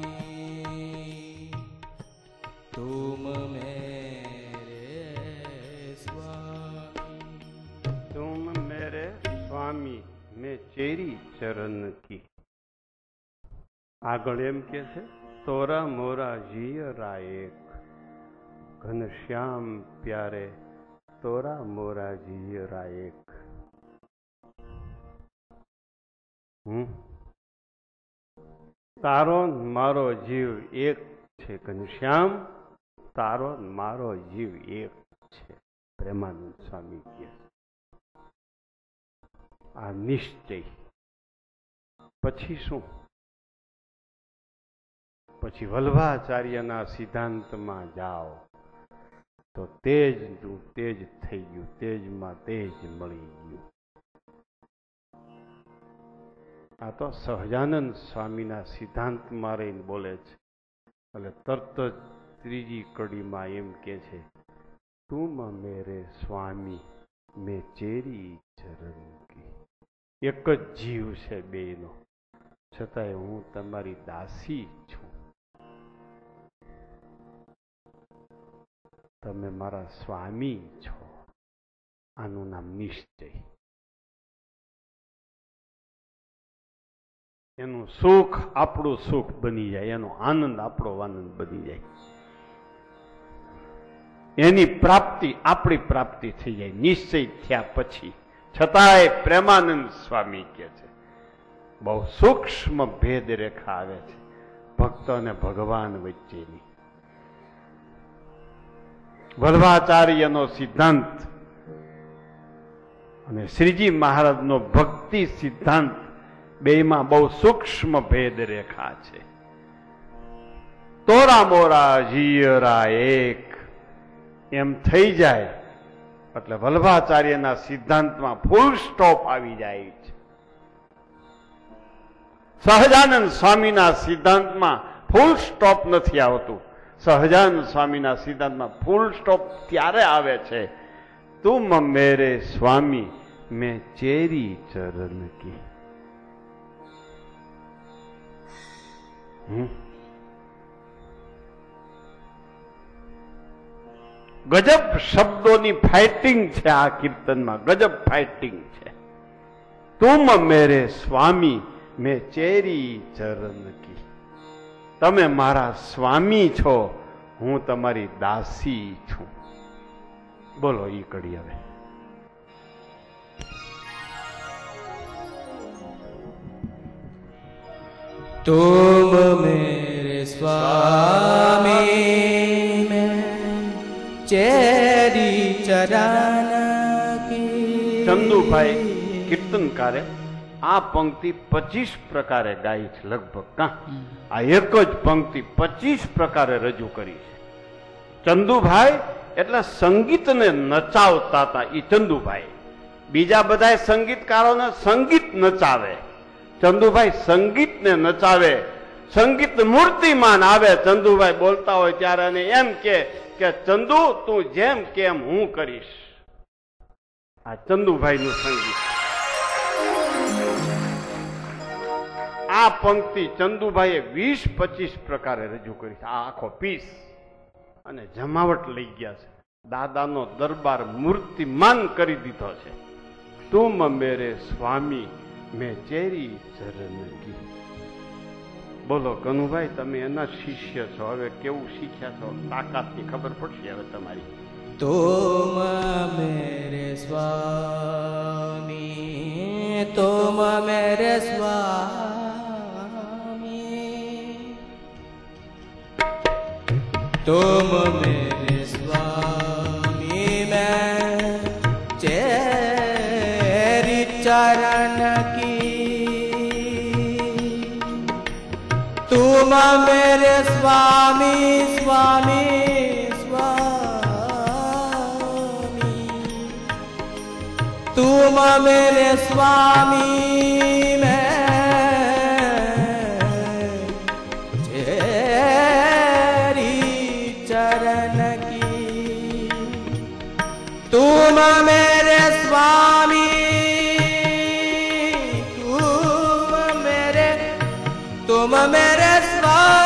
तुम मेरे ચરણ કી. આગળ એમ કે છે, તોરા મોરા જીયરા એક, ઘનશ્યામ પ્યારે તોરા મોરા જીયરા એક. તારો મારો જીવ એક છે ઘનશ્યામ, તારો મારો જીવ એક છે. પ્રેમાનંદ સ્વામી કહે આ નિશ્ચય. પછી શું? પછી વલ્ભાચાર્યના સિદ્ધાંતમાં જાઓ તો તેજ તેજ થઈ ગયું, તેજમાં તેજ મળી ગયું. આ તો સહજાનંદ સ્વામીના સિદ્ધાંતમાં રહીને બોલે છે. એટલે તરત જ ત્રીજી કડીમાં એમ કે છે, તુમ મેરે સ્વામી મેં ચેરી ચરણ કી. એક જ જીવ છે બેનો, છતાંય હું તમારી દાસી છું. તમે મારા સ્વામી છો. આનું નામ નિશ્ચય. એનું સુખ આપણું સુખ બની જાય, એનો આનંદ આપણો આનંદ બની જાય, એની પ્રાપ્તિ આપણી પ્રાપ્તિ થઈ જાય નિશ્ચય થયા પછી. છતાંય પ્રેમાનંદ સ્વામી કહે છે બહુ સૂક્ષ્મ ભેદ રેખા આવે છે ભક્ત અને ભગવાન વચ્ચેની. વલ્ભાચાર્યનો સિદ્ધાંત અને શ્રીજી મહારાજનો ભક્તિ સિદ્ધાંત બેમાં બહુ સૂક્ષ્મ ભેદ રેખા છે. તોરા મોરા જીયરા એક એમ થઈ જાય એટલે વલ્ભાચાર્યના સિદ્ધાંતમાં ફૂલ સ્ટોપ આવી જાય છે. સહજાનંદ સ્વામીના સિદ્ધાંતમાં ફૂલ સ્ટોપ નથી આવતું. સહજાનંદ સ્વામીના સિદ્ધાંતમાં ફૂલ સ્ટોપ ત્યારે આવે છે, તુમ મેરે સ્વામી મેં ચેરી ચરણ કી. ગજબ શબ્દોની ફાઇટિંગ છે આ કીર્તનમાં, ગજબ ફાઇટિંગ છે. તુમ મેરે સ્વામી મેં ચેરી ચરણ કી. તમે મારા સ્વામી છો, હું તમારી દાસી છું. બોલો ઈ કડી હવે. तुम मेरे स्वामी में चेरी चरण की. ચંદુભાઈ કીર્તનકારે આ પંક્તિ 25 પ્રકારે ગાઈ છે લગભગ. કા આ એક જ પંક્તિ 25 પ્રકારે રજૂ કરી છે. ચંદુભાઈ એટલે સંગીતને નચાવતા હતા ઈ ચંદુભાઈ. બીજા બધા સંગીતકારોને સંગીત નચાવે, ચંદુભાઈ સંગીતને નચાવે, સંગીત મૂર્તિમાન આવે. ચંદુભાઈ બોલતા હોય ત્યારે અને એમ કે ચંદુ તું જેમ કેમ હું કરીશ. આ ચંદુભાઈનું સંગીત. આ પંક્તિ ચંદુભાઈએ 20-25 પ્રકારે રજૂ કરી છે. આ આખો પીસ અને જમાવટ લઈ ગયા છે. દાદાનો દરબાર મૂર્તિમાન કરી દીધો છે. તુમ મેરે સ્વામી મેં ચેરી ચરણ કી. બોલો કનુભાઈ, તમે એના શિષ્ય છો, હવે કેવું શીખ્યા છો તાકાતની ખબર પડશે હવે તમારી. तुम मेरे स्वामी, तुम मेरे स्वामी, तुम मेरे स्वामी मैं चेरी चरण की. तुम मेरे स्वामी स्वामी तुम मेरे स्वामी मैं चेरी चरण की. तुम मेरे स्वामी, तुम मेरे स्वामी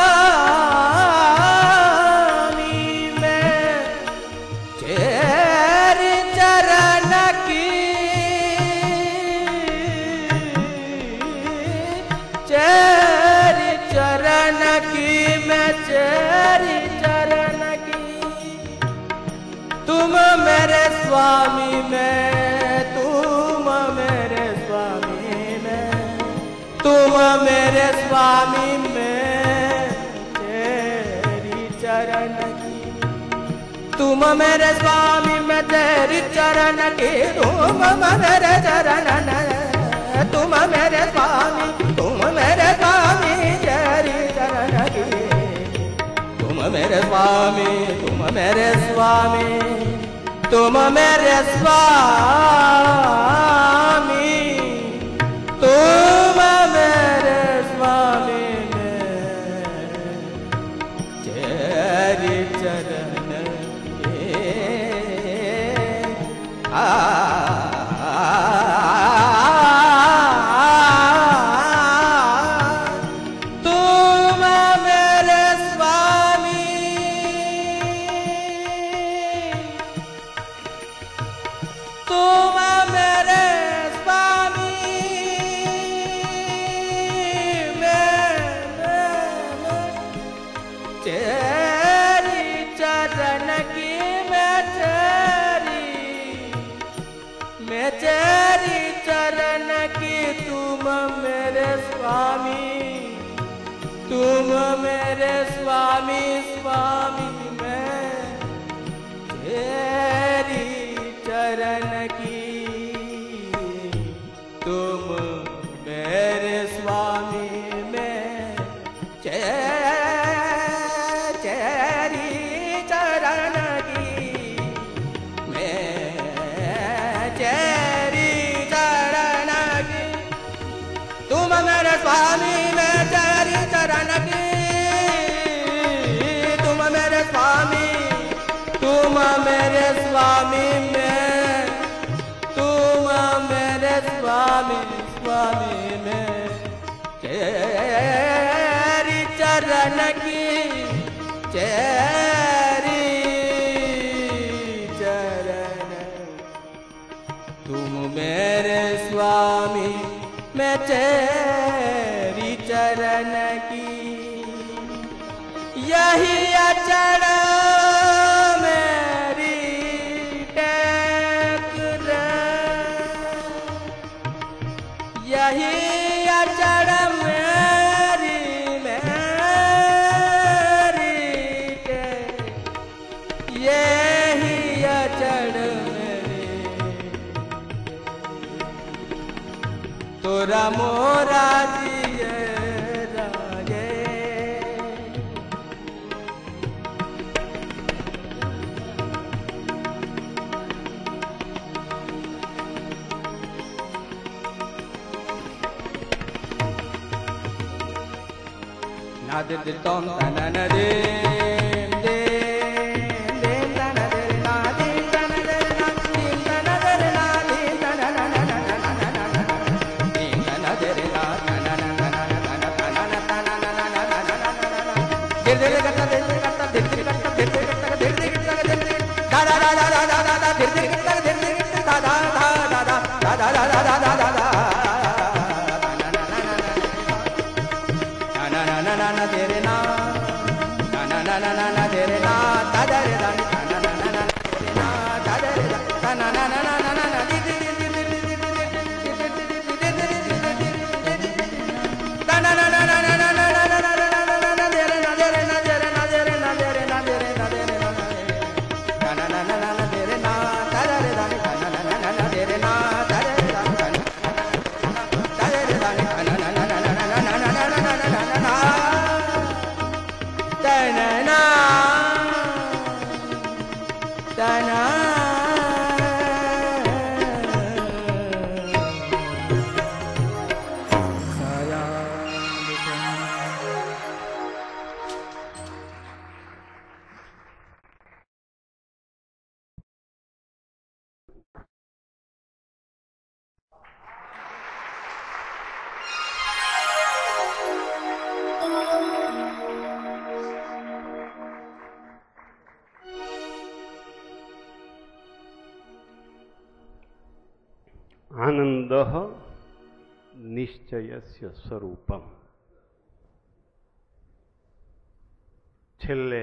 मैं चेरी चरण की. स्वामी मैं, तुम मेरे स्वामी मैं, तुम मेरे स्वामी मैं तेरी चरण की, तुम मेरे स्वामी मैं तेरी चरण की, तुम मेरे चरण, तुम मेरे स्वामी, तुम मेरे स्वामी तेरी चरण की, तुम मेरे स्वामी, तुम मेरे स्वामी, तुम मेरे स्वामी, तुम मेरे स्वामी तेरी चरण के तुम मेरे स्वामी, तुम मेरे स्वामी, मैं तेरी चरण की, मैं तेरी चरण की, तुम मेरे स्वामी, तुम मेरे स्वामी, स्वामी मैं तेरी चरण की, तुम मेरे स्वामी मैं तेरी चरण की, मैं तेरी चरण की, तुम मेरे स्वामी मैं तेरी चरण की, तुम मेरे स्वामी, तुम मेरे स्वामी मैं, तुम मेरे स्वामी, स्वामी मैं तेरी चरण की, तेरी चरण, तुम मेरे स्वामी मैं तेरी चरण की, यही अचरण मेरी टेक रे, यही अचरण मेरी टेक, यही अचरण मेरी, तोरा मोरा जिए राजे, ना दे दे तोम तना न दे दे दे तना दे ना दे तना दे ना दे तना दे ना दे तना ना ना ना ना ना ना दे तना दे ना तना ना ना ना ना तना ना तना ना ना ना ना दे दे करता दे दे करता दे दे करता दे दे करता दे दे करता दे दे दा दा दा दा दा दा दे दे करता दे दे करता दा दा दा दा दा दा दा दा दा दा दा na na na na de re na na na na na na de re na da da re da na na na na na de na da da re da na na na na na na na di di di di di da na na na na na na na na na na de re na de re na de re na de re na de re na de re na de re na na na na na na de re na da da re da na na na na na de re na da da re da na da da re da na na na na na na na આનંદ નિશ્ચયસ્ય સ્વરૂપમ. છેલ્લે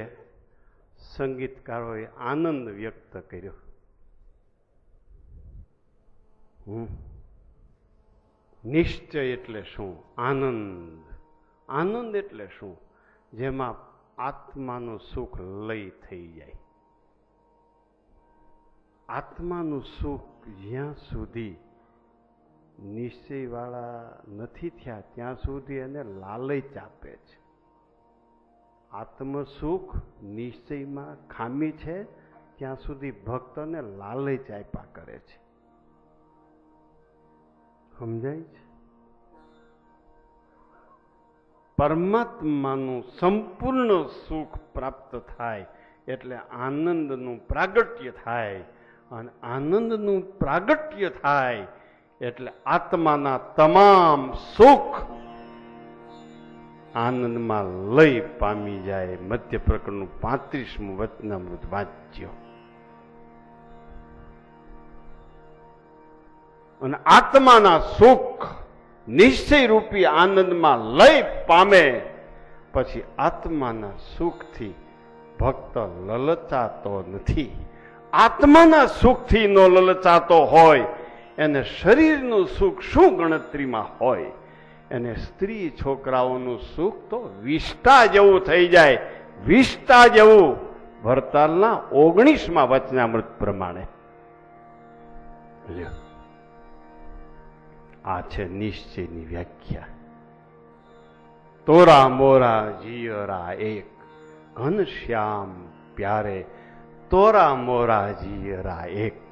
સંગીતકારોએ આનંદ વ્યક્ત કર્યો. નિશ્ચય એટલે શું? આનંદ. આનંદ એટલે શું? જેમાં આત્માનું સુખ લય થઈ જાય. આત્માનું સુખ જ્યાં સુધી નિશ્ચયવાળા નથી થયા ત્યાં સુધી એને લાલચ આપે છે. આત્મસુખ નિશ્ચયમાં ખામી છે ત્યાં સુધી ભક્તને લાલચ આપ્યા કરે છે. સમજાય છે? પરમાત્માનું સંપૂર્ણ સુખ પ્રાપ્ત થાય એટલે આનંદનું પ્રાગટ્ય થાય, અને આનંદનું પ્રાગટ્ય થાય એટલે આત્માના તમામ સુખ આનંદમાં લય પામી જાય. મધ્ય પ્રકરણનું 35મું વચનામૃત વાંચ્યો. અને આત્માના સુખ નિશ્ચય રૂપી આનંદમાં લય પામે પછી આત્માના સુખથી ભક્ત લલચાતો નથી. આત્માના સુખથી નો લલચાતો હોય એને શરીરનું સુખ શું ગણતરીમાં હોય? એને સ્ત્રી છોકરાઓનું સુખ તો વિષ્ટા જેવું થઈ જાય. વિષ્ટા જેવું વરતાલના 19મા વચનામૃત પ્રમાણે. આ છે નિશ્ચયની વ્યાખ્યા. તોરા મોરા જીયરા એક, ઘનશ્યામ પ્યારે તોરા મોરા જીયરા એક.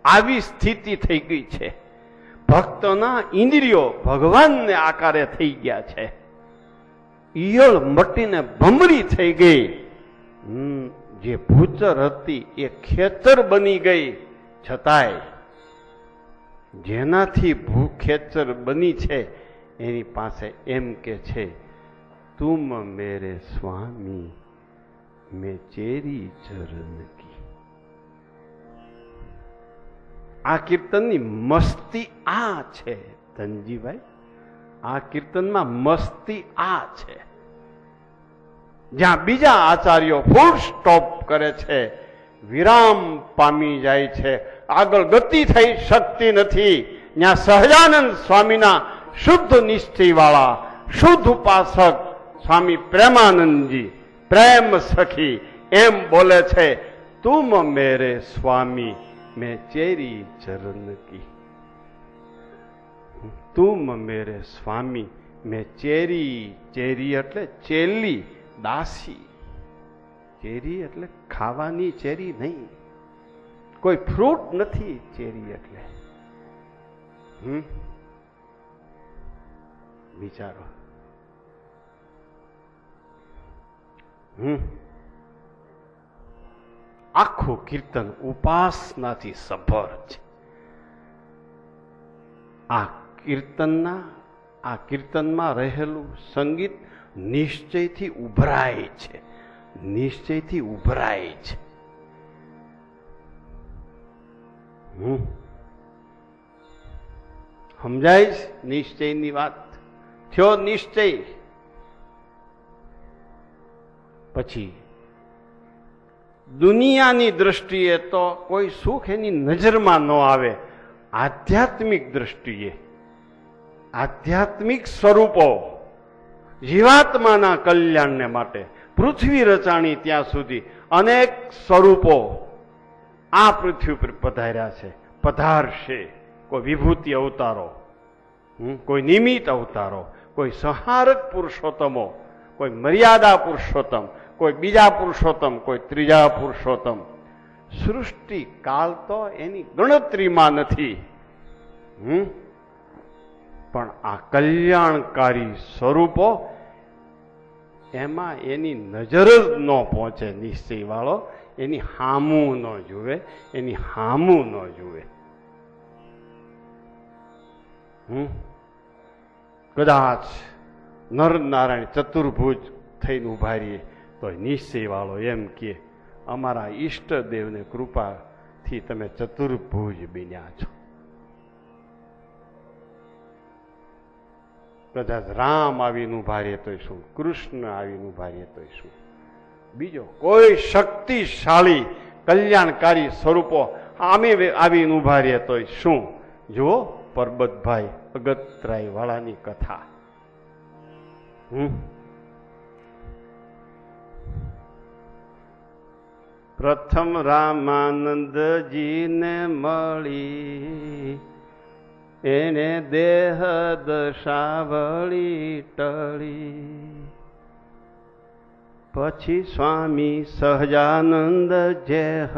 આવી સ્થિતિ થઈ ગઈ છે. ભક્તોના ઇન્દ્રિયો ભગવાનને આકારે થઈ ગયા છે. ઈયળ મટીને ભમરી થઈ ગઈ. જે ભૂચર હતી એ ખેતર બની ગઈ. છતાંય જેનાથી ખેતર બની છે એની પાસે એમ કે છે, તુમ મેરે સ્વામી મેં ચેરી ચરણ કી. આ કીર્તનની મસ્તી આ છે ધનજીભાઈ. આ કીર્તનમાં મસ્તી આ છે. જ્યાં બીજા આચાર્યો ફૂલ સ્ટોપ કરે છે, વિરામ પામી જાય છે, આગળ ગતિ થઈ શકતી નથી, ત્યાં સહજાનંદ સ્વામીના શુદ્ધ નિશ્ચય વાળા શુદ્ધ ઉપાસક સ્વામી પ્રેમાનંદજી પ્રેમ સખી એમ બોલે છે, તુમ મેરે સ્વામી મેં ચેરી ચરણ કી. તુમ મેરે સ્વામી મેં ચેરી. ચેરી એટલે ચેલી, દાસી. ચેરી એટલે ખાવાની ચેરી નહીં, કોઈ ફ્રૂટ નથી ચેરી એટલે. વિચારો. આખું કીર્તન ઉપાસનાથી સભર છે. આ કીર્તનમાં રહેલું સંગીત નિશ્ચયથી ઉભરાય છે. નિશ્ચયથી ઉભરાય છે. સમજાય છે નિશ્ચયની વાત? થયો નિશ્ચય પછી દુનિયાની દ્રષ્ટિએ તો કોઈ સુખ એની નજરમાં ન આવે. આધ્યાત્મિક દ્રષ્ટિએ આધ્યાત્મિક સ્વરૂપો જીવાત્માના કલ્યાણને માટે પૃથ્વી રચાણી ત્યાં સુધી અનેક સ્વરૂપો આ પૃથ્વી પર પધાર્યા છે, પધારશે. કોઈ વિભૂતિ અવતારો, કોઈ નિમિત્ત અવતારો, કોઈ સંહારક પુરુષોત્તમો, કોઈ મર્યાદા પુરુષોત્તમ, કોઈ બીજા પુરુષોત્તમ, કોઈ ત્રીજા પુરુષોત્તમ. સૃષ્ટિ કાળ તો એની ગણતરીમાં નથી. પણ આ કલ્યાણકારી સ્વરૂપો એમાં એની નજર જ ન પહોંચે. નિશ્ચય વાળો એની હામું ન જુએ, એની હામું ન જુએ. કદાચ નરનારાયણ ચતુર્ભુજ થઈને ઉભા રહીએ તો નિશ્ચય વાળો એમ કે અમારા ઈષ્ટદેવને કૃપાથી તમે ચતુર્ભુજ બન્યા છો. કદાચ રામ આવીને ઉભા રહે તો શું, કૃષ્ણ આવીને ઉભા રહે તો શું, બીજો કોઈ શક્તિશાળી કલ્યાણકારી સ્વરૂપો આમે આવીને ઉભા રહે તોય શું? જુઓ પરબતભાઈ અગતરાય વાળાની કથા. પ્રથમ રામાનંદજીને મળી એને દેહ દશાવળી ટળી. પછી સ્વામી સહજાનંદ જેહ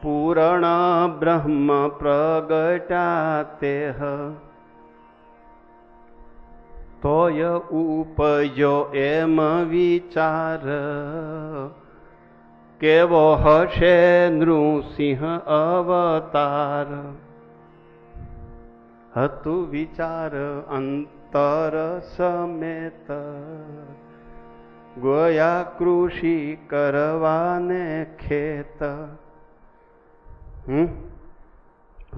પૂરણ બ્રહ્મ પ્રગટા તેહ. તોય ઉપજો એમ વિચાર કેવો હશે નૃસિંહ અવતાર. હતું વિચાર અંતર સમેત ગયા કૃષિ કરવાને ખેત.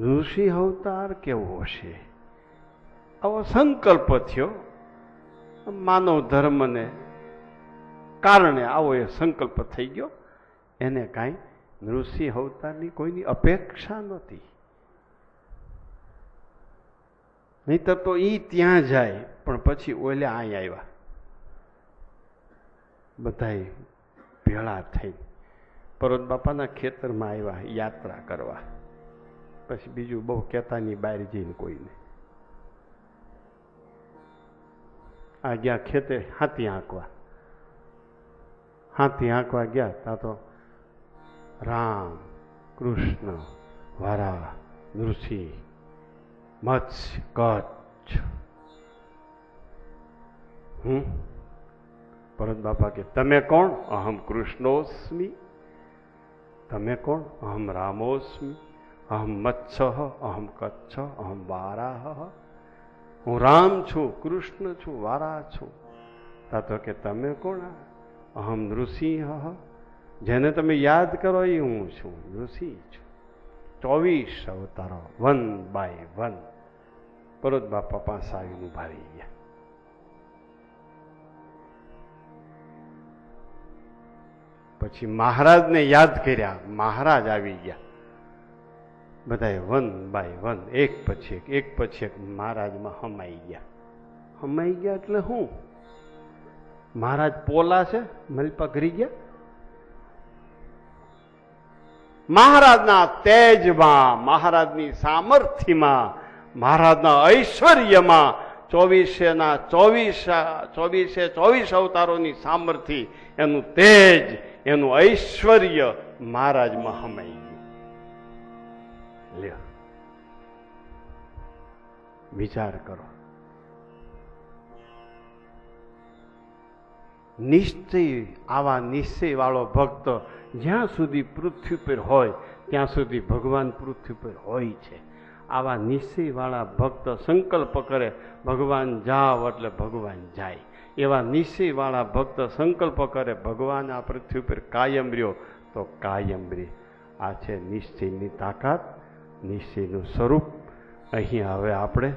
ઋષિ અવતાર કેવો હશે? આવો સંકલ્પ થયો. માનવ ધર્મને કારણે આવો એ સંકલ્પ થઈ ગયો. એને કાંઈ નૃસિંહ અવતારની કોઈની અપેક્ષા નહોતી. નહીતર તો ઈ ત્યાં જાય, પણ પછી ઓલે અહીં આવ્યા બધાય ભેળા થઈ પરોત બાપાના ખેતરમાં આવ્યા યાત્રા કરવા. પછી બીજું બહુ કહેતા નહીં બહાર જઈને કોઈને. આ ગયા ખેતે હાથી આંકવા. હાથી આંકવા ગયા તા તો રામ, કૃષ્ણ, વારા, નૃસિંહ, મત્સ્ય, કચ્છ. પરત બાપા કે તમે કોણ? અહમ કૃષ્ણોસ્મી. તમે કોણ? અહમ રામોસ્મી. અહમ મત્સ્ય, અહમ કચ્છ, અહમ વારાહ. હું રામ છું, કૃષ્ણ છું, વારા છું. તા તો કે તમે કોણ? અહમ નૃસિંહ. જેને તમે યાદ કરો એ હું છું, નૃસિંહ છું. 24 અવતારો વન બાય વન પરોત બાપા પાસે આવીને ઉભા રહી ગયા. પછી મહારાજને યાદ કર્યા. મહારાજ આવી ગયા. બધાએ વન બાય વન એક પછી એક મહારાજમાં હમાઈ ગયા. હમાઈ ગયા એટલે શું? મહારાજ પોલા છે, મલપા કરી ગયા. મહારાજના તેજમાં, મહારાજની સામર્થ્યમાં, મહારાજના ઐશ્વર્યમાં 24 અવતારોની સામર્થ્ય, એનું તેજ, એનું ઐશ્વર્ય મહારાજમાં હમાઈ ગયું. લ્યો વિચાર કરો. નિશ્ચય, આવા નિશ્ચય વાળો ભક્ત જ્યાં સુધી પૃથ્વી પર હોય ત્યાં સુધી ભગવાન પૃથ્વી પર હોય છે. આવા નિશ્ચય વાળા ભક્ત સંકલ્પ કરે ભગવાન જાવ એટલે ભગવાન જાય. એવા નિશ્ચય વાળા ભક્ત સંકલ્પ કરે ભગવાન આ પૃથ્વી પર કાયમ રહ્યો તો કાયમ રહે. આ છે નિશ્ચયની તાકાત, નિશ્ચયનું સ્વરૂપ. અહીં હવે આપણે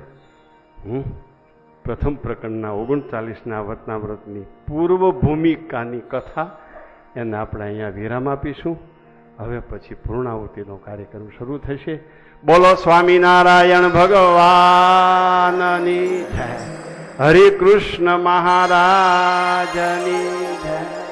પ્રથમ પ્રકરણના 39ના વતનાવ્રતની પૂર્વ ભૂમિકાની કથા એને આપણે અહીંયા વિરામ આપીશું. હવે પછી પૂર્ણાહુતિનો કાર્યક્રમ શરૂ થશે. બોલો સ્વામિનારાયણ ભગવાનની જય. હરિ કૃષ્ણ મહારાજની જય.